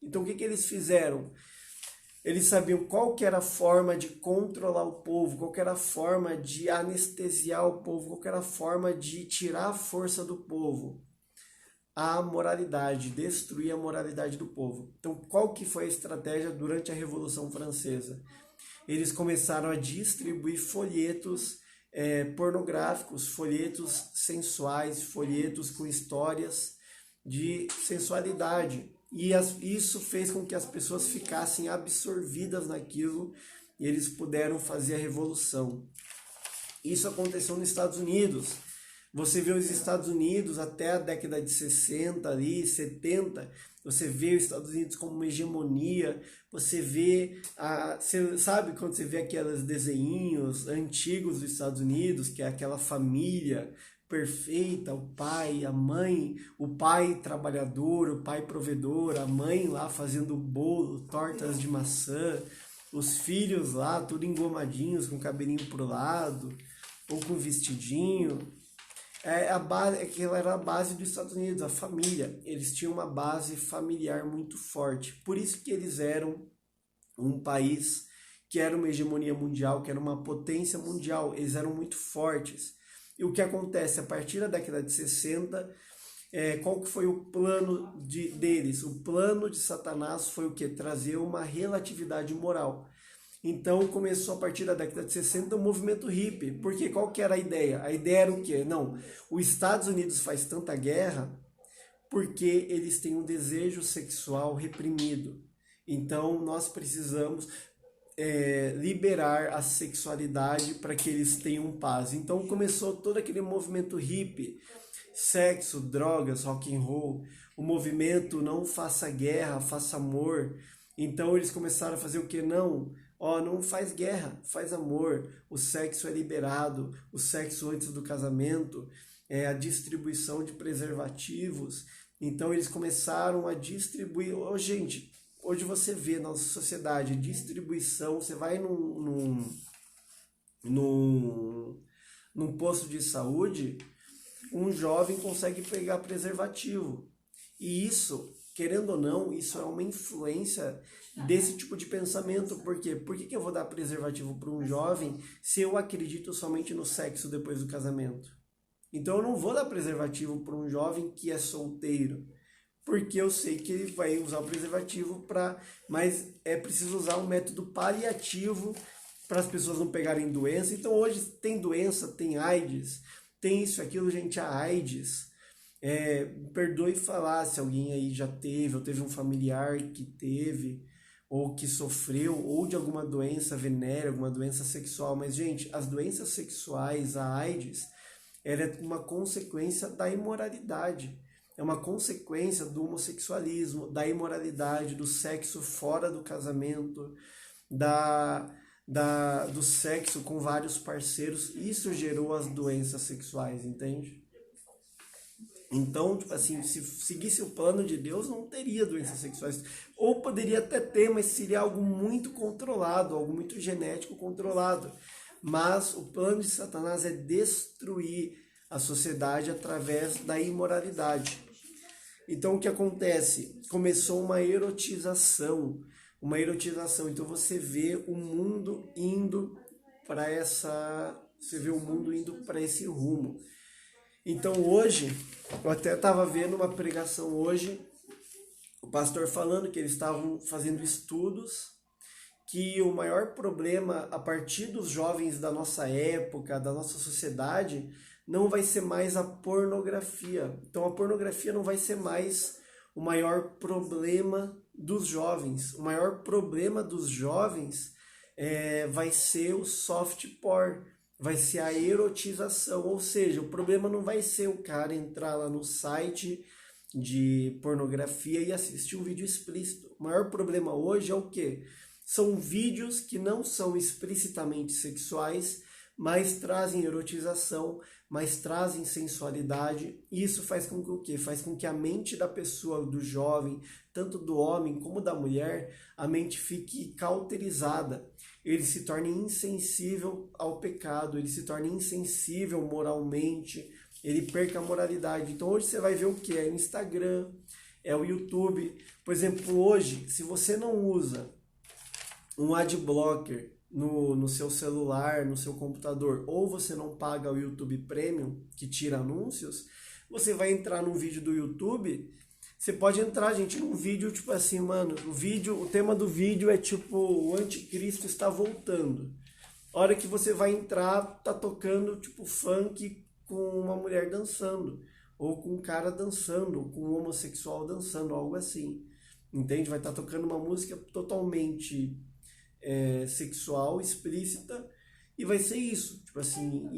Então, o que eles fizeram? Eles sabiam qual que era a forma de controlar o povo, qual que era a forma de anestesiar o povo, qual que era a forma de tirar a força do povo. a moralidade, destruir a moralidade do povo. Então, qual que foi a estratégia durante a Revolução Francesa? Eles começaram a distribuir folhetos pornográficos, folhetos sensuais, folhetos com histórias de sensualidade. E isso fez com que as pessoas ficassem absorvidas naquilo e eles puderam fazer a revolução. Isso aconteceu nos Estados Unidos. Você vê os Estados Unidos até a década de 60, ali, 70, você vê os Estados Unidos como uma hegemonia, você vê, você sabe quando você vê aqueles desenhinhos antigos dos Estados Unidos, que é aquela família perfeita, o pai, a mãe, o pai trabalhador, o pai provedor, a mãe lá fazendo bolo, tortas de maçã, os filhos lá tudo engomadinhos, com o cabelinho pro lado, ou com vestidinho. Aquela era a base dos Estados Unidos, a família. Eles tinham uma base familiar muito forte. Por isso que eles eram um país que era uma hegemonia mundial, que era uma potência mundial. Eles eram muito fortes. E o que acontece? A partir da década de 60, qual que foi o plano deles? O plano de Satanás foi o quê? Trazer uma relatividade moral. Então começou a partir da década de 60 o movimento hippie. Porque qual que era a ideia? A ideia era o quê? Não, os Estados Unidos faz tanta guerra porque eles têm um desejo sexual reprimido. Então nós precisamos liberar a sexualidade para que eles tenham paz. Então começou todo aquele movimento hippie, sexo, drogas, rock and roll, o movimento não faça guerra, faça amor. Então eles começaram a fazer o que? Não faz guerra, faz amor, o sexo é liberado, o sexo antes do casamento, a distribuição de preservativos. Então eles começaram a distribuir. Gente, hoje você vê na nossa sociedade distribuição, você vai num posto de saúde, um jovem consegue pegar preservativo. E isso, querendo ou não, isso é uma influência desse tipo de pensamento. Por quê? Por que eu vou dar preservativo para um jovem se eu acredito somente no sexo depois do casamento? Então eu não vou dar preservativo para um jovem que é solteiro, porque eu sei que ele vai usar o preservativo mas é preciso usar um método paliativo para as pessoas não pegarem doença. Então hoje tem doença, tem AIDS, tem isso, aquilo, gente, a AIDS. Perdoe falar se alguém aí já teve, ou teve um familiar que teve, ou que sofreu, ou de alguma doença venérea, alguma doença sexual. Mas, gente, as doenças sexuais, a AIDS, ela é uma consequência da imoralidade. É uma consequência do homossexualismo, da imoralidade, do sexo fora do casamento, do sexo com vários parceiros. Isso gerou as doenças sexuais, entende? Então, tipo assim, se seguisse o plano de Deus, não teria doenças sexuais. Ou poderia até ter, mas seria algo muito controlado, algo muito genético controlado. Mas o plano de Satanás é destruir a sociedade através da imoralidade. Então, o que acontece? Começou uma erotização. Então, você vê o mundo indo para esse rumo. Então hoje, eu até estava vendo uma pregação hoje, o pastor falando que eles estavam fazendo estudos, que o maior problema a partir dos jovens da nossa época, da nossa sociedade, não vai ser mais a pornografia. Então a pornografia não vai ser mais o maior problema dos jovens. O maior problema dos jovens vai ser o soft porn. Vai ser a erotização, ou seja, o problema não vai ser o cara entrar lá no site de pornografia e assistir um vídeo explícito. O maior problema hoje é o quê? São vídeos que não são explicitamente sexuais, mas trazem erotização, mas trazem sensualidade. E isso faz com que o quê? Faz com que a mente da pessoa, do jovem, tanto do homem como da mulher, a mente fique cauterizada. Ele se torna insensível ao pecado, ele se torna insensível moralmente, ele perca a moralidade. Então hoje você vai ver o que? É o Instagram, é o YouTube. Por exemplo, hoje, se você não usa um adblocker no seu celular, no seu computador, ou você não paga o YouTube Premium, que tira anúncios, Você vai entrar num vídeo do YouTube, você pode entrar, gente, num vídeo, tipo assim, mano, o tema do vídeo é tipo, o anticristo está voltando. A hora que você vai entrar, tá tocando, tipo, funk com uma mulher dançando, ou com um cara dançando, ou com um homossexual dançando, algo assim. Entende? Vai estar tocando uma música totalmente sexual, explícita, e vai ser isso. Tipo assim,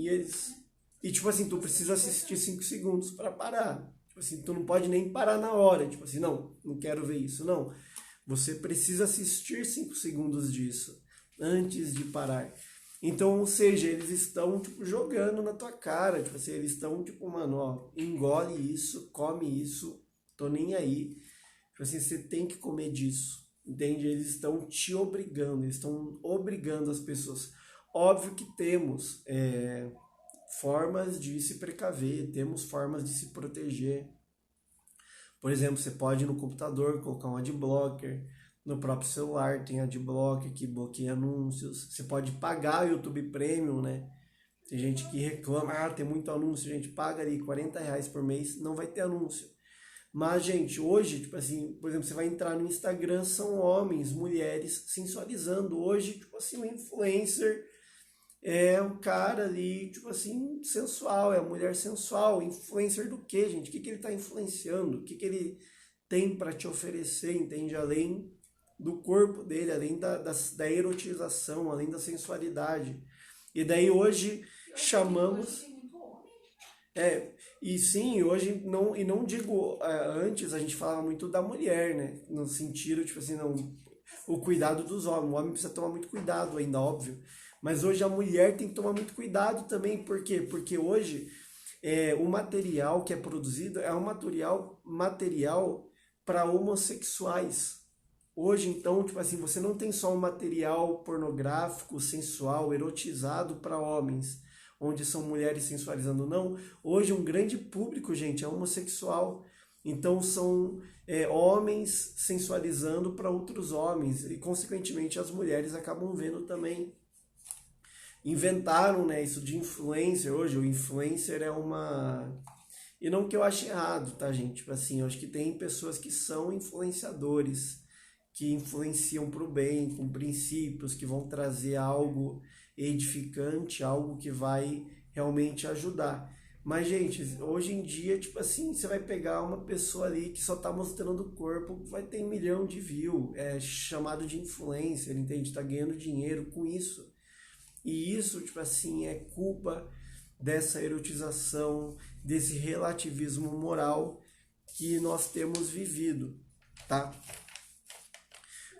e tipo assim, tu precisa assistir 5 segundos para parar. Tipo assim, tu não pode nem parar na hora. Tipo assim, não quero ver isso, não. Você precisa assistir 5 segundos disso antes de parar. Então, ou seja, eles estão, tipo, jogando na tua cara. Tipo assim, eles estão, tipo, mano, ó, engole isso, come isso, tô nem aí. Tipo assim, você tem que comer disso. Entende? Eles estão te obrigando, eles estão obrigando as pessoas. Óbvio que temos formas de se precaver, temos formas de se proteger. Por exemplo, você pode no computador colocar um adblocker, no próprio celular tem adblocker que bloqueia anúncios. Você pode pagar o YouTube Premium, né? Tem gente que reclama, tem muito anúncio, a gente paga ali R$ 40 por mês, não vai ter anúncio. Mas, gente, hoje, tipo assim, por exemplo, você vai entrar no Instagram, são homens, mulheres sensualizando. Hoje, tipo assim, o influencer é um cara ali, tipo assim, sensual, é a mulher sensual. Influencer do quê, gente? O que ele tá influenciando? O que ele tem para te oferecer, entende? Além do corpo dele, além da erotização, além da sensualidade. E daí hoje chamamos. E sim, hoje não, e não digo, antes a gente falava muito da mulher, né? No sentido, tipo assim, não, o cuidado dos homens. O homem precisa tomar muito cuidado ainda, óbvio. Mas hoje a mulher tem que tomar muito cuidado também. Por quê? Porque hoje o material que é produzido é um material para homossexuais. Hoje, então, tipo assim, você não tem só um material pornográfico, sensual, erotizado para homens, onde são mulheres sensualizando, não. Hoje um grande público, gente, é homossexual. Então são homens sensualizando para outros homens e, consequentemente, as mulheres acabam vendo também. Inventaram, né, isso de influencer hoje. O influencer é uma... E não que eu ache errado, tá, gente? Tipo assim, eu acho que tem pessoas que são influenciadores, que influenciam para o bem, com princípios, que vão trazer algo edificante, algo que vai realmente ajudar. Mas, gente, hoje em dia, tipo assim, você vai pegar uma pessoa ali que só tá mostrando o corpo, vai ter 1 milhão de views, é chamado de influencer, entende? Tá ganhando dinheiro com isso. E isso, tipo assim, é culpa dessa erotização, desse relativismo moral que nós temos vivido, tá?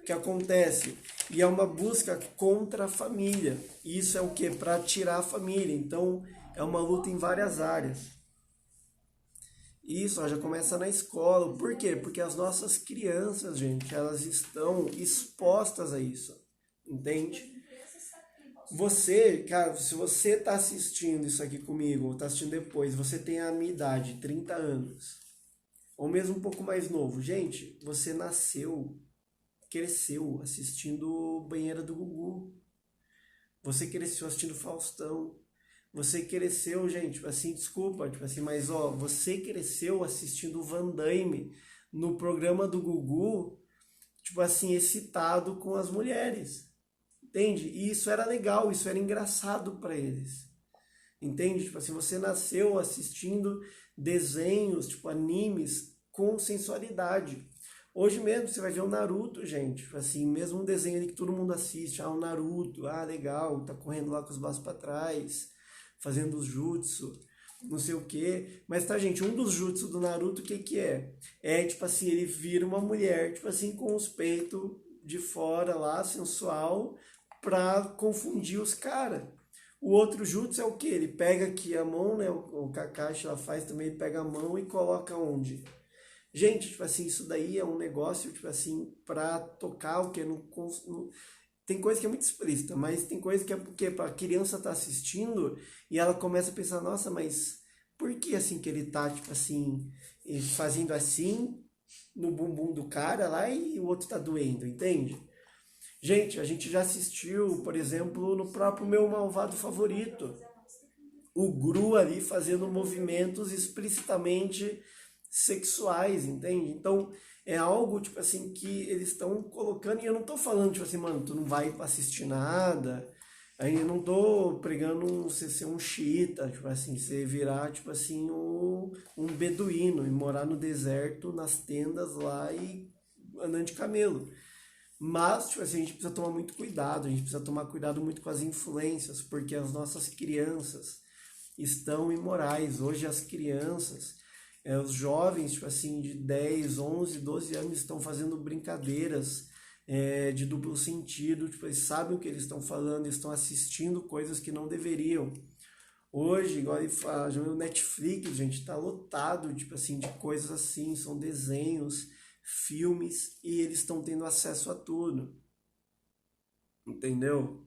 O que acontece? E é uma busca contra a família. Isso é o que? Para tirar a família. Então, é uma luta em várias áreas. Isso ó, já começa na escola. Por quê? Porque as nossas crianças, gente, elas estão expostas a isso. Entende? Você, cara, se você tá assistindo isso aqui comigo, ou tá assistindo depois, você tem a minha idade, 30 anos, ou mesmo um pouco mais novo. Gente, você cresceu assistindo Banheira do Gugu. Você cresceu assistindo Faustão. Você cresceu, gente, tipo assim, desculpa, tipo assim, mas ó, você cresceu assistindo Van Damme no programa do Gugu, tipo assim, excitado com as mulheres. Entende? E isso era legal, isso era engraçado para eles. Entende? Tipo assim, você nasceu assistindo desenhos, tipo animes com sensualidade. Hoje mesmo você vai ver o Naruto, gente. Tipo assim, mesmo um desenho ali que todo mundo assiste, o Naruto, legal, tá correndo lá com os braços para trás, fazendo os jutsu, não sei o que. Mas tá, gente, um dos jutsu do Naruto, o que é? É, tipo assim, ele vira uma mulher, tipo assim, com os peitos de fora lá, sensual, pra confundir os caras. O outro jutsu é o que? Ele pega aqui a mão, né? O Kakashi ela faz também, ele pega a mão e coloca onde? Gente, tipo assim, isso daí é um negócio, tipo assim, pra tocar o que? Tem coisa que é muito explícita, mas tem coisa que é porque a criança tá assistindo e ela começa a pensar, nossa, mas por que assim que ele tá, tipo assim, fazendo assim no bumbum do cara lá e o outro tá doendo, entende? Gente, a gente já assistiu, por exemplo, no próprio Meu Malvado Favorito. o Gru ali fazendo movimentos explicitamente sexuais, entende? Então, é algo, tipo assim, que eles estão colocando, e eu não tô falando, tipo assim, mano, tu não vai assistir nada, aí eu não tô pregando você ser um xiita, tipo assim, você virar, tipo assim, um beduíno e morar no deserto, nas tendas lá e andando de camelo. Mas, tipo assim, a gente precisa tomar muito cuidado, a gente precisa tomar cuidado muito com as influências, porque as nossas crianças estão imorais. Hoje as crianças, os jovens, tipo assim, de 10 11 12 anos estão fazendo brincadeiras de duplo sentido, tipo, eles sabem o que eles estão falando, estão assistindo coisas que não deveriam. Hoje, igual ele fala, já o Netflix, gente, tá lotado, tipo assim, de coisas assim, são desenhos, filmes, e eles estão tendo acesso a tudo, entendeu?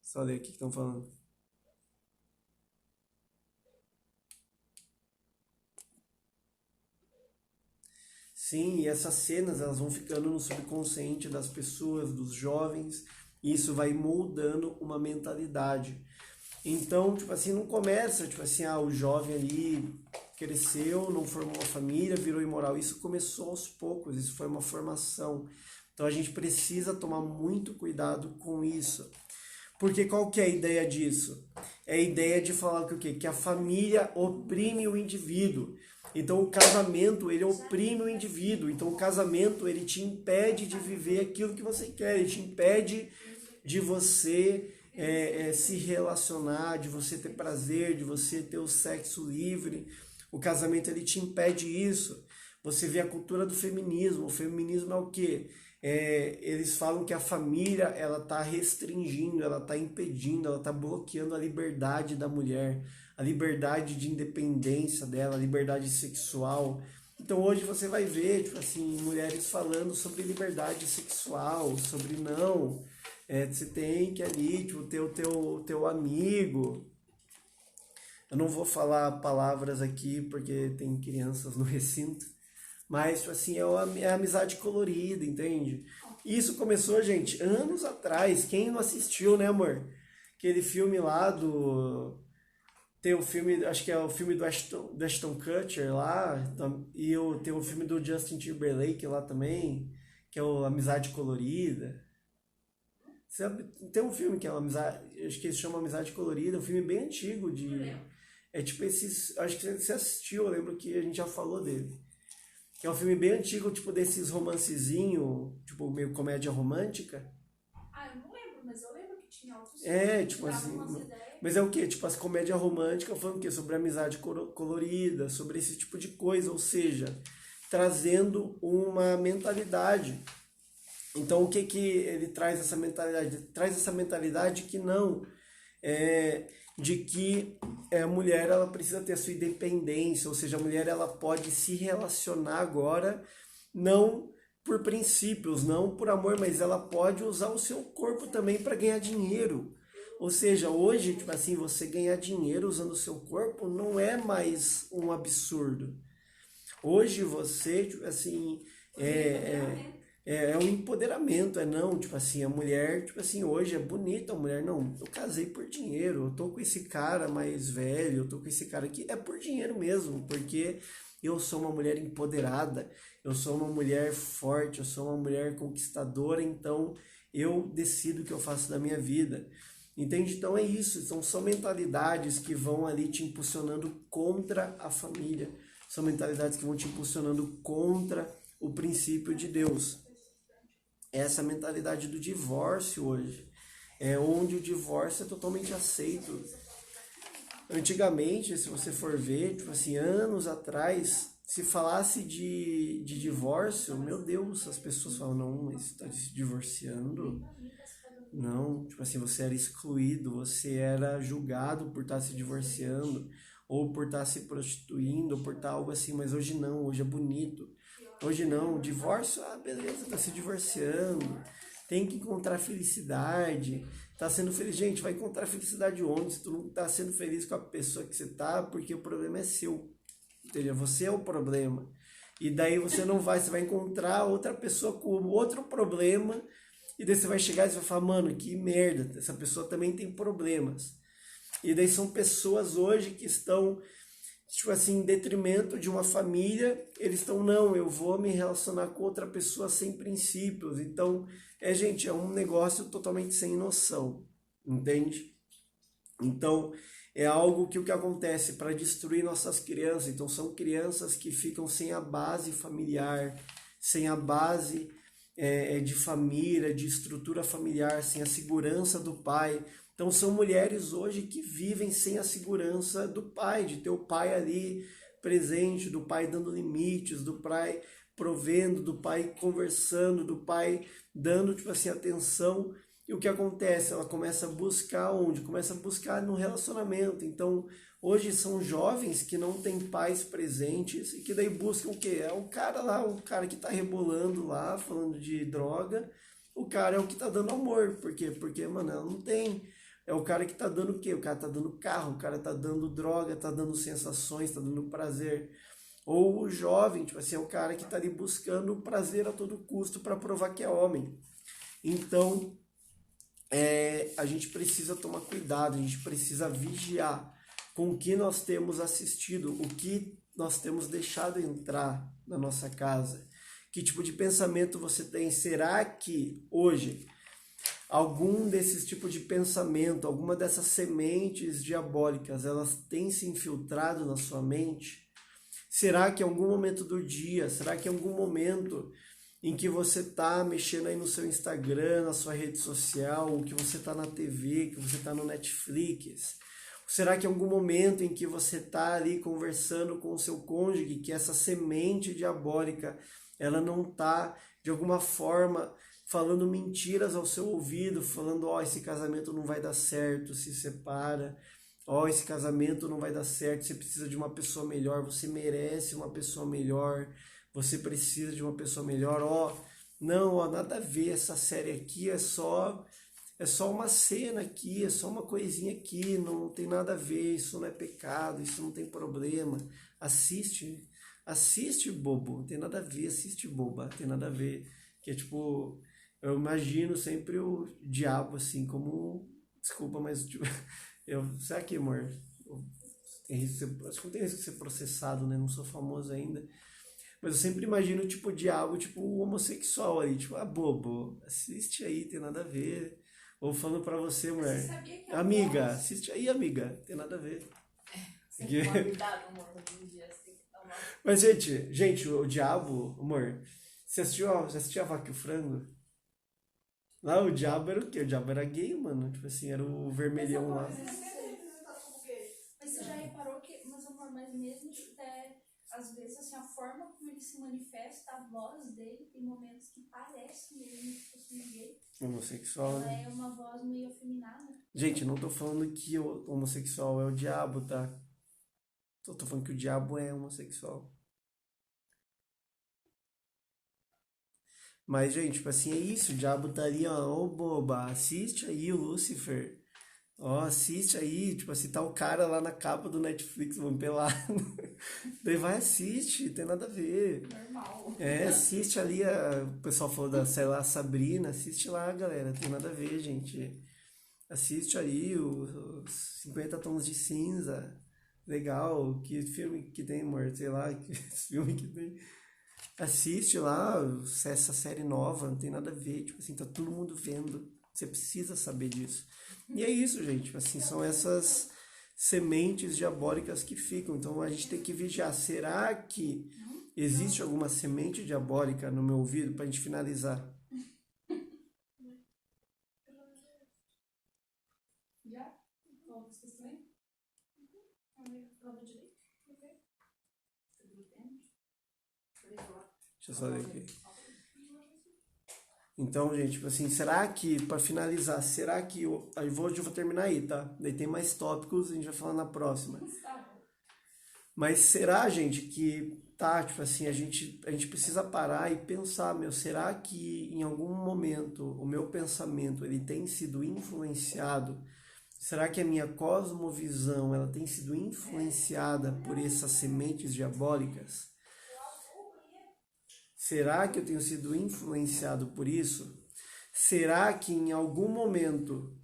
Só ler aqui que estão falando. Sim, e essas cenas elas vão ficando no subconsciente das pessoas, dos jovens, e isso vai moldando uma mentalidade. Então, tipo assim, não começa, tipo assim, o jovem ali cresceu, não formou uma família, virou imoral. Isso começou aos poucos, isso foi uma formação. Então a gente precisa tomar muito cuidado com isso. Porque qual que é a ideia disso? É a ideia de falar que o quê? Que a família oprime o indivíduo. Então o casamento, ele oprime o indivíduo. Então o casamento, ele te impede de viver aquilo que você quer. Ele te impede de você se relacionar, de você ter prazer, de você ter o sexo livre. O casamento, ele te impede isso. Você vê a cultura do feminismo. O feminismo é o quê? Eles falam que a família ela está restringindo, ela está impedindo, ela está bloqueando a liberdade da mulher, a liberdade de independência dela, a liberdade sexual. Então hoje você vai ver, tipo assim, mulheres falando sobre liberdade sexual, sobre não, você tem que ali, tipo, ter o teu amigo. Eu não vou falar palavras aqui porque tem crianças no recinto, mas, tipo assim, é a amizade colorida, entende? Isso começou, gente, anos atrás. Quem não assistiu, né, amor? Aquele filme lá do. Tem o filme, acho que é o filme do Ashton Kutcher lá, tem o filme do Justin Timberlake lá também, que é o Amizade Colorida. Sabe, tem um filme que é uma amizade, acho que ele se chama Amizade Colorida, um filme bem antigo de. É tipo esses. Acho que você assistiu, eu lembro que a gente já falou dele. Que é um filme bem antigo, tipo desses romancezinho, tipo meio comédia romântica. Ah, eu não lembro, mas eu lembro que tinha outros É, filmes que tipo davam assim. umas ideias. Mas é o quê? Tipo as comédias românticas falando o quê? Sobre amizade colorida, sobre esse tipo de coisa, ou seja, trazendo uma mentalidade. Então o que que ele traz essa mentalidade? Ele traz essa mentalidade que não de que a mulher ela precisa ter a sua independência, ou seja, a mulher ela pode se relacionar agora não por princípios, não por amor, mas ela pode usar o seu corpo também para ganhar dinheiro. Ou seja, hoje, tipo assim, você ganhar dinheiro usando o seu corpo não é mais um absurdo. Hoje você, tipo assim, é, é, é um empoderamento, é não, tipo assim, a mulher, tipo assim, hoje é bonita, a mulher, não, eu casei por dinheiro, eu tô com esse cara mais velho, eu tô com esse cara aqui, é por dinheiro mesmo, porque eu sou uma mulher empoderada, eu sou uma mulher forte, eu sou uma mulher conquistadora, então eu decido o que eu faço da minha vida. Entende? Então é isso, são mentalidades que vão ali te impulsionando contra a família, são mentalidades que vão te impulsionando contra o princípio de Deus. Essa mentalidade do divórcio hoje, é onde o divórcio é totalmente aceito. Antigamente, se você for ver, tipo assim, anos atrás, se falasse de divórcio, meu Deus, as pessoas falam, não, mas você está se divorciando? Não, tipo assim, você era excluído, você era julgado por estar se divorciando, ou por estar se prostituindo, ou por estar algo assim, mas hoje não, hoje é bonito. Hoje não, divórcio, beleza, tá se divorciando, tem que encontrar felicidade, tá sendo feliz. Gente, vai encontrar felicidade onde? Se tu não tá sendo feliz com a pessoa que você tá, porque o problema é seu, entendeu? Você é o problema. E daí você não vai, você vai encontrar outra pessoa com outro problema E daí você vai chegar e você vai falar, mano, que merda, essa pessoa também tem problemas. E daí são pessoas hoje que estão, tipo assim, em detrimento de uma família, eles estão, não, eu vou me relacionar com outra pessoa sem princípios. Então, gente, é um negócio totalmente sem noção, entende? Então, é algo que o que acontece para destruir nossas crianças. Então, são crianças que ficam sem a base familiar, sem a base de família, de estrutura familiar, sem a segurança do pai. Então, são mulheres hoje que vivem sem a segurança do pai, de ter o pai ali presente, do pai dando limites, do pai provendo, do pai conversando, do pai dando, tipo assim, atenção. E o que acontece? Ela começa a buscar onde? Começa a buscar no relacionamento. Então, hoje são jovens que não têm pais presentes e que daí buscam o quê? É o cara lá, o cara que tá rebolando lá, falando de droga. O cara é o que tá dando amor. Por quê? Porque, mano, ela não tem. É o cara que tá dando o quê? O cara tá dando carro, o cara tá dando droga, tá dando sensações, tá dando prazer. Ou o jovem, tipo assim, é o cara que tá ali buscando prazer a todo custo para provar que é homem. Então, a gente precisa tomar cuidado, a gente precisa vigiar com o que nós temos assistido, o que nós temos deixado entrar na nossa casa. Que tipo de pensamento você tem? Será que hoje algum desses tipos de pensamento, alguma dessas sementes diabólicas, elas têm se infiltrado na sua mente? Será que em algum momento do dia, será que em algum momento em que você está mexendo aí no seu Instagram, na sua rede social, ou que você está na TV, que você está no Netflix? Será que em algum momento em que você está ali conversando com o seu cônjuge, que essa semente diabólica, ela não está, de alguma forma, falando mentiras ao seu ouvido, falando, esse casamento não vai dar certo, se separa, esse casamento não vai dar certo, você precisa de uma pessoa melhor, você merece uma pessoa melhor, você precisa de uma pessoa melhor, não, nada a ver, essa série aqui é só uma cena aqui, é só uma coisinha aqui, não tem nada a ver, isso não é pecado, isso não tem problema. Assiste, bobo, não tem nada a ver, assiste, boba, não tem nada a ver. Que é tipo, eu imagino sempre o diabo assim, como, desculpa, mas tipo, será que, amor, acho que não tem risco de ser processado, né? Não sou famoso ainda. Mas eu sempre imagino, tipo, o diabo, tipo, o homossexual ali, tipo, bobo, assiste aí, tem nada a ver. Ou falando pra você, mulher, amiga, assiste aí, amiga, tem nada a ver. Mas, gente, o diabo, amor, você assistiu a Vaca e o Frango? Lá o diabo era o quê? O diabo era gay, mano, tipo assim, era o vermelhão lá. Mas você já reparou que, mas mesmo às vezes, assim, a forma como ele se manifesta, a voz dele, tem momentos que parece mesmo que fosse um gay. Homossexual, Ela né? é uma voz meio afeminada. Gente, não tô falando que o homossexual é o diabo, tá? Tô falando que o diabo é homossexual. Mas, gente, tipo assim, é isso, o diabo tá ali, ó, boba, assiste aí o Lucifer. Assiste aí, tipo assim, tá o cara lá na capa do Netflix, vamos pelado. Daí vai, assiste, tem nada a ver. Normal. Assiste ali, o pessoal falou da, sei lá, Sabrina, assiste lá, galera, tem nada a ver, gente. Assiste aí os 50 Tons de Cinza, legal, que filme que tem, amor, sei lá, que filme que tem. Assiste lá, essa série nova, não tem nada a ver, tipo assim, tá todo mundo vendo, você precisa saber disso. E é isso, gente, tipo assim, são essas sementes diabólicas que ficam, então a gente tem que vigiar, será que existe alguma semente diabólica no meu ouvido, pra gente finalizar? Já? Qual vocês também? Prova direito? Deixa eu só ler aqui. Então, gente, tipo assim, será que, pra finalizar, será que hoje eu vou terminar aí, tá? Daí tem mais tópicos, a gente vai falar na próxima. Mas será, gente, que tá, tipo assim, a gente precisa parar e pensar, será que em algum momento o meu pensamento ele tem sido influenciado? Será que a minha cosmovisão ela tem sido influenciada por essas sementes diabólicas? Será que eu tenho sido influenciado por isso? Será que em algum momento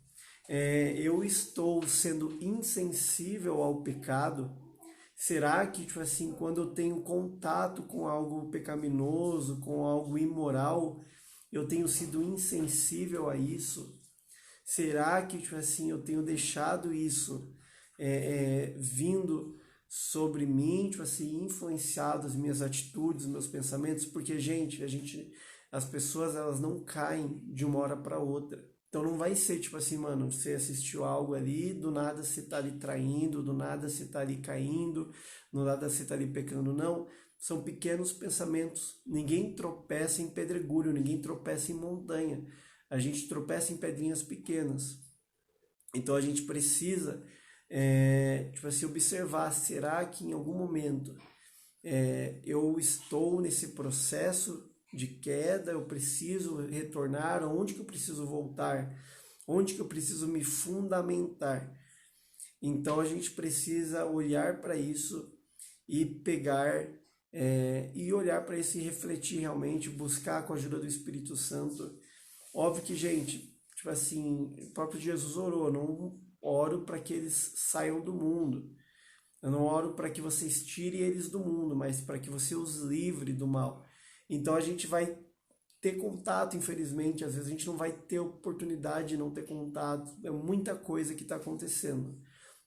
eu estou sendo insensível ao pecado? Será que, tipo assim, quando eu tenho contato com algo pecaminoso, com algo imoral, eu tenho sido insensível a isso? Será que, tipo assim, eu tenho deixado isso vindo sobre mim, tipo assim, influenciado as minhas atitudes, meus pensamentos? Porque, gente, as pessoas, elas não caem de uma hora para outra. Então não vai ser tipo assim, mano, você assistiu algo ali, do nada você tá ali traindo, do nada você tá ali caindo, do nada você tá ali pecando, não. São pequenos pensamentos. Ninguém tropeça em pedregulho, ninguém tropeça em montanha. A gente tropeça em pedrinhas pequenas. Então a gente precisa, tipo assim, observar, será que em algum momento eu estou nesse processo de queda, eu preciso retornar, onde que eu preciso voltar, onde que eu preciso me fundamentar. Então a gente precisa olhar para isso e pegar e olhar para isso e refletir realmente, buscar com a ajuda do Espírito Santo. Óbvio que, gente, tipo assim, o próprio Jesus orou, eu não oro para que eles saiam do mundo. Eu não oro para que vocês tirem eles do mundo, mas para que você os livre do mal. Então a gente vai ter contato, infelizmente, às vezes a gente não vai ter oportunidade de não ter contato, é muita coisa que está acontecendo.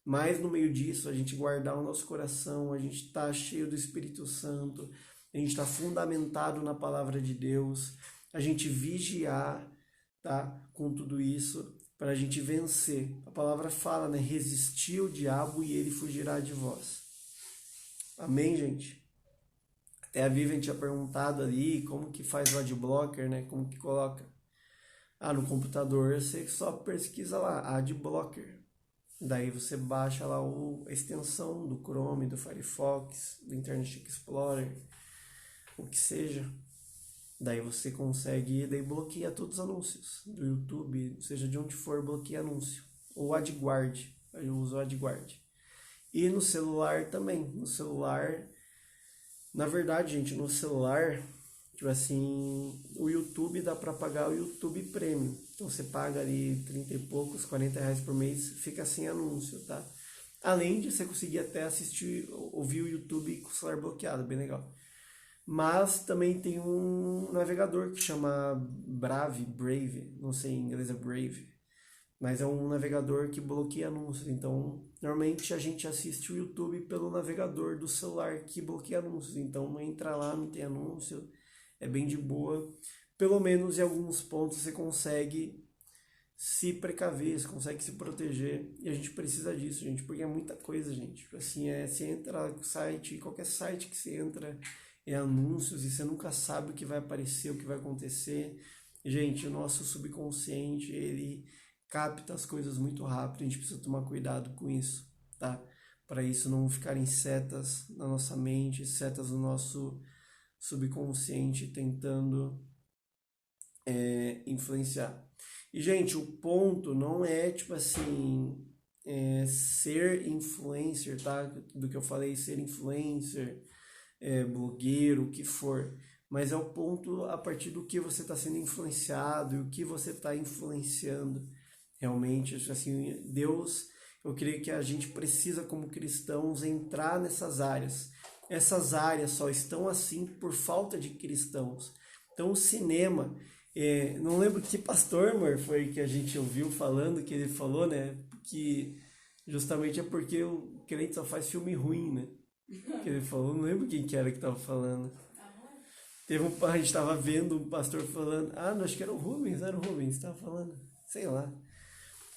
Mas no meio disso, a gente guardar o nosso coração, a gente está cheio do Espírito Santo, a gente está fundamentado na palavra de Deus, a gente vigiar, tá, com tudo isso, para a gente vencer. A palavra fala, né? Resistir o diabo e ele fugirá de vós. Amém, gente? Até a Vivian tinha perguntado ali como que faz o adblocker, né? Como que coloca. No computador você só pesquisa lá, adblocker. Daí você baixa lá a extensão do Chrome, do Firefox, do Internet Explorer, o que seja. Daí você consegue, daí bloqueia todos os anúncios do YouTube, seja de onde for, bloqueia anúncio. Ou AdGuard, eu uso o AdGuard. E no celular também, no celular, na verdade, gente, no celular, tipo assim, o YouTube dá para pagar o YouTube Premium. Então você paga ali 30 e poucos, R$ 40 por mês, fica sem anúncio, tá? Além de você conseguir até assistir, ouvir o YouTube com o celular bloqueado, bem legal. Mas também tem um navegador que chama Brave, não sei, em inglês é Brave, mas é um navegador que bloqueia anúncios. Então, normalmente a gente assiste o YouTube pelo navegador do celular que bloqueia anúncios. Então, entra lá, não tem anúncio, é bem de boa. Pelo menos em alguns pontos você consegue se precaver, você consegue se proteger. E a gente precisa disso, gente, porque é muita coisa, gente. Assim, você entra no site, qualquer site que você entra anúncios e você nunca sabe o que vai aparecer, o que vai acontecer. Gente, o nosso subconsciente, ele capta as coisas muito rápido, a gente precisa tomar cuidado com isso, tá? Para isso não ficarem setas na nossa mente, setas no nosso subconsciente tentando influenciar. E, gente, o ponto não é, tipo assim, ser influencer, tá? Do que eu falei, ser influencer, blogueiro, o que for. Mas é o ponto a partir do que você está sendo influenciado e o que você está influenciando. Realmente, assim, Deus, eu creio que a gente precisa, como cristãos, entrar nessas áreas. Essas áreas só estão assim por falta de cristãos. Então, o cinema, não lembro que pastor, amor, foi que a gente ouviu falando, que ele falou, né? Que justamente é porque o crente só faz filme ruim, né? Que ele falou, não lembro quem que era que estava falando. A gente estava vendo um pastor falando, não, acho que era o Rubens que estava falando, sei lá.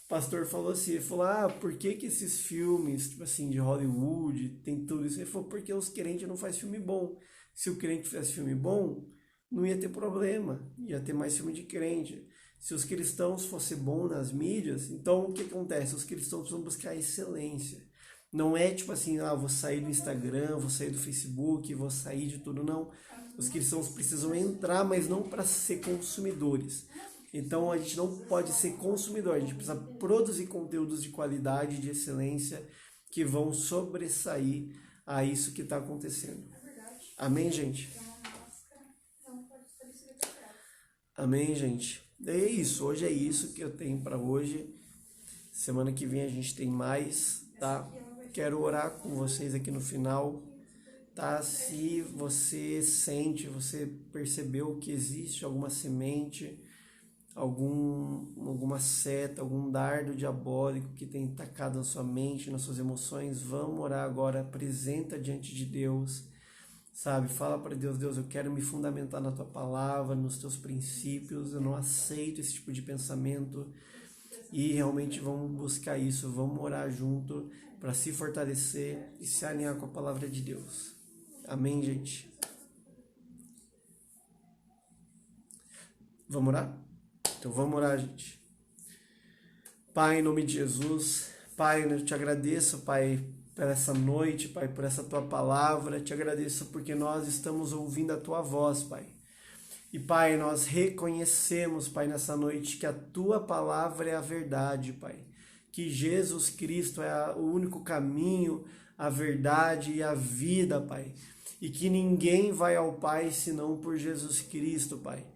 O pastor falou assim, ele falou, por que esses filmes, tipo assim, de Hollywood, tem tudo isso? Ele falou, porque os crentes não fazem filme bom. Se o crente fizesse filme bom, não ia ter problema, ia ter mais filme de crente. Se os cristãos fossem bons nas mídias, então o que acontece? Os cristãos precisam buscar excelência. Não é tipo assim, vou sair do Instagram, vou sair do Facebook, vou sair de tudo, não. Os cristãos precisam entrar, mas não para ser consumidores. Então a gente não pode ser consumidor, a gente precisa produzir conteúdos de qualidade, de excelência, que vão sobressair a isso que está acontecendo. Amém, gente? Amém, gente? É isso, hoje é isso que eu tenho para hoje. Semana que vem a gente tem mais, tá? Quero orar com vocês aqui no final, tá? Se você sente, você percebeu que existe alguma semente, alguma seta, algum dardo diabólico que tem atacado na sua mente, nas suas emoções, vamos orar agora, apresenta diante de Deus, sabe? Fala para Deus, Deus, eu quero me fundamentar na tua palavra, nos teus princípios, eu não aceito esse tipo de pensamento e realmente vamos buscar isso, vamos orar junto para se fortalecer e se alinhar com a palavra de Deus. Amém, gente? Vamos orar? Então vamos orar, gente. Pai, em nome de Jesus, Pai, eu te agradeço, Pai, por essa noite, Pai, por essa tua palavra, te agradeço porque nós estamos ouvindo a tua voz, Pai. E, Pai, nós reconhecemos, Pai, nessa noite que a tua palavra é a verdade, Pai. Que Jesus Cristo é o único caminho, a verdade e a vida, Pai. E que ninguém vai ao Pai senão por Jesus Cristo, Pai.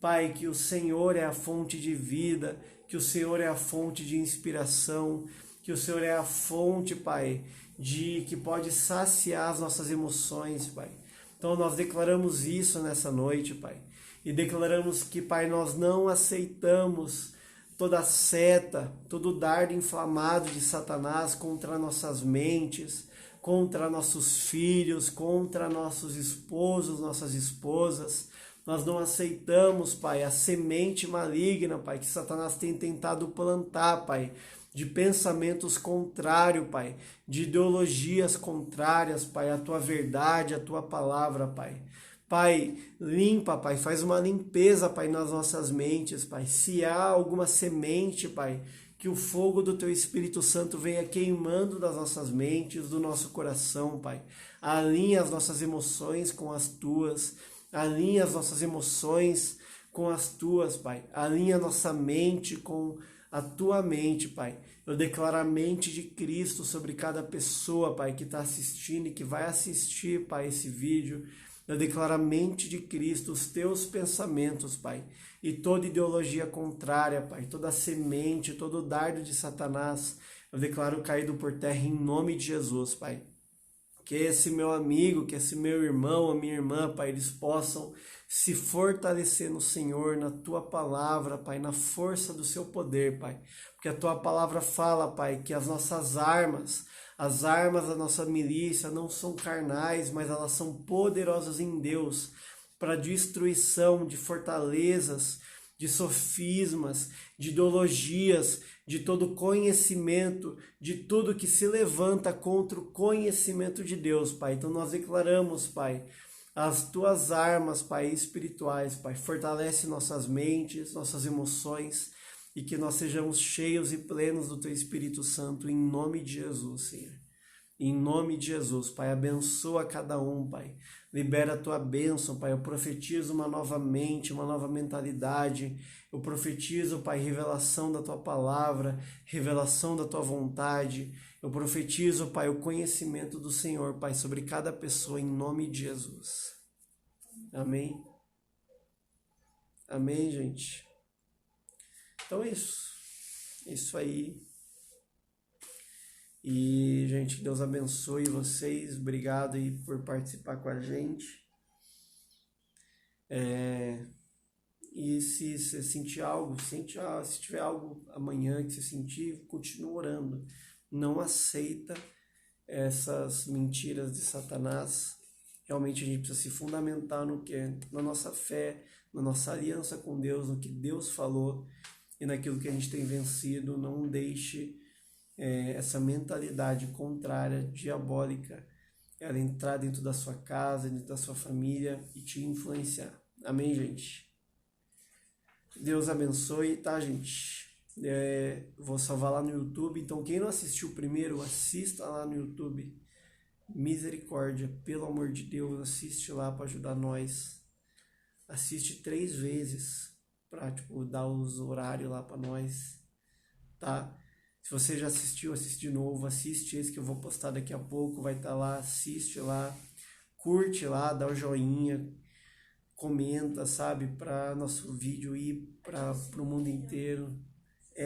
Pai, que o Senhor é a fonte de vida, que o Senhor é a fonte de inspiração, que o Senhor é a fonte, Pai, que pode saciar as nossas emoções, Pai. Então nós declaramos isso nessa noite, Pai. E declaramos que, Pai, nós não aceitamos toda seta, todo dardo inflamado de Satanás contra nossas mentes, contra nossos filhos, contra nossos esposos, nossas esposas. Nós não aceitamos, Pai, a semente maligna, Pai, que Satanás tem tentado plantar, Pai, de pensamentos contrários, Pai, de ideologias contrárias, Pai, à tua verdade, à tua palavra, Pai. Pai, limpa, Pai, faz uma limpeza, Pai, nas nossas mentes, Pai. Se há alguma semente, Pai, que o fogo do Teu Espírito Santo venha queimando das nossas mentes, do nosso coração, Pai. Alinha as nossas emoções com as Tuas. Alinha as nossas emoções com as Tuas, Pai. Alinha a nossa mente com a Tua mente, Pai. Eu declaro a mente de Cristo sobre cada pessoa, Pai, que está assistindo e que vai assistir, Pai, esse vídeo. Eu declaro a mente de Cristo, os Teus pensamentos, Pai. E toda ideologia contrária, Pai. Toda semente, todo dardo de Satanás, eu declaro caído por terra em nome de Jesus, Pai. Que esse meu amigo, que esse meu irmão, a minha irmã, Pai, eles possam se fortalecer no Senhor, na Tua palavra, Pai, na força do Seu poder, Pai. Porque a Tua palavra fala, Pai, que as nossas armas, as armas da nossa milícia não são carnais, mas elas são poderosas em Deus para destruição de fortalezas, de sofismas, de ideologias, de todo conhecimento, de tudo que se levanta contra o conhecimento de Deus, Pai. Então nós declaramos, Pai, as Tuas armas, Pai, espirituais, Pai. Fortalece nossas mentes, nossas emoções e que nós sejamos cheios e plenos do Teu Espírito Santo, em nome de Jesus, Senhor. Em nome de Jesus, Pai, abençoa cada um, Pai. Libera a Tua bênção, Pai. Eu profetizo uma nova mente, uma nova mentalidade. Eu profetizo, Pai, revelação da Tua palavra, revelação da Tua vontade. Eu profetizo, Pai, o conhecimento do Senhor, Pai, sobre cada pessoa, em nome de Jesus. Amém? Amém, gente? Então é isso. Isso aí. E, gente, Deus abençoe vocês. Obrigado aí por participar com a gente. E se você sentir algo, se tiver algo amanhã que você sentir, continue orando. Não aceita essas mentiras de Satanás. Realmente a gente precisa se fundamentar no que? Na nossa fé, na nossa aliança com Deus, no que Deus falou e naquilo que a gente tem vencido. Não deixe essa mentalidade contrária, diabólica, ela entrar dentro da sua casa, dentro da sua família e te influenciar. Amém, gente? Deus abençoe, tá, gente? Vou salvar lá no YouTube, então quem não assistiu primeiro, assista lá no YouTube. Misericórdia, pelo amor de Deus, assiste lá para ajudar nós. Assiste 3 vezes para dar os horários lá para nós, tá? Se você já assistiu, assiste de novo, assiste esse que eu vou postar daqui a pouco, vai estar lá, assiste lá, curte lá, dá o joinha, comenta, sabe, para nosso vídeo ir para o mundo inteiro.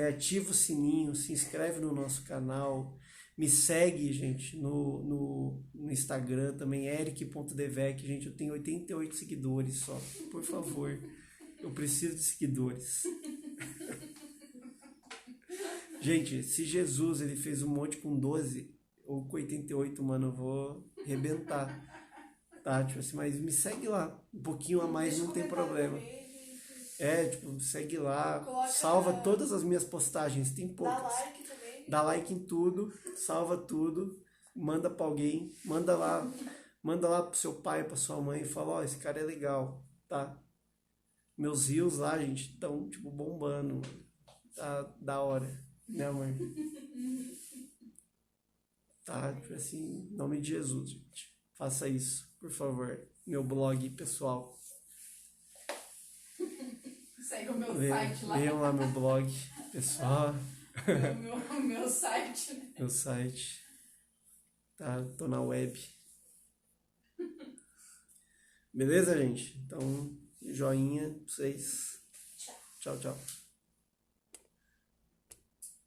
Ativa o sininho, se inscreve no nosso canal, me segue, gente, no Instagram também, eric.devec, gente, eu tenho 88 seguidores só, por favor, eu preciso de seguidores. Gente, se Jesus ele fez um monte com 12 ou com 88, mano, eu vou arrebentar, tá? Tipo assim, mas me segue lá, um pouquinho a mais não tem problema. Tipo, segue lá, salva todas as minhas postagens, tem poucas. Dá like também. Dá like em tudo, salva tudo, manda pra alguém, manda lá pro seu pai, pra sua mãe, e fala, ó, esse cara é legal, tá? Meus rios lá, gente, estão, tipo, bombando, tá da hora, né, amor? Tá, tipo assim, em nome de Jesus, gente. Faça isso, por favor. Meu blog pessoal. Segue o meu site lá. Leiam lá meu blog pessoal. meu site, né? Meu site. Tá, tô na web. Beleza, gente? Então, joinha pra vocês. Tchau, tchau.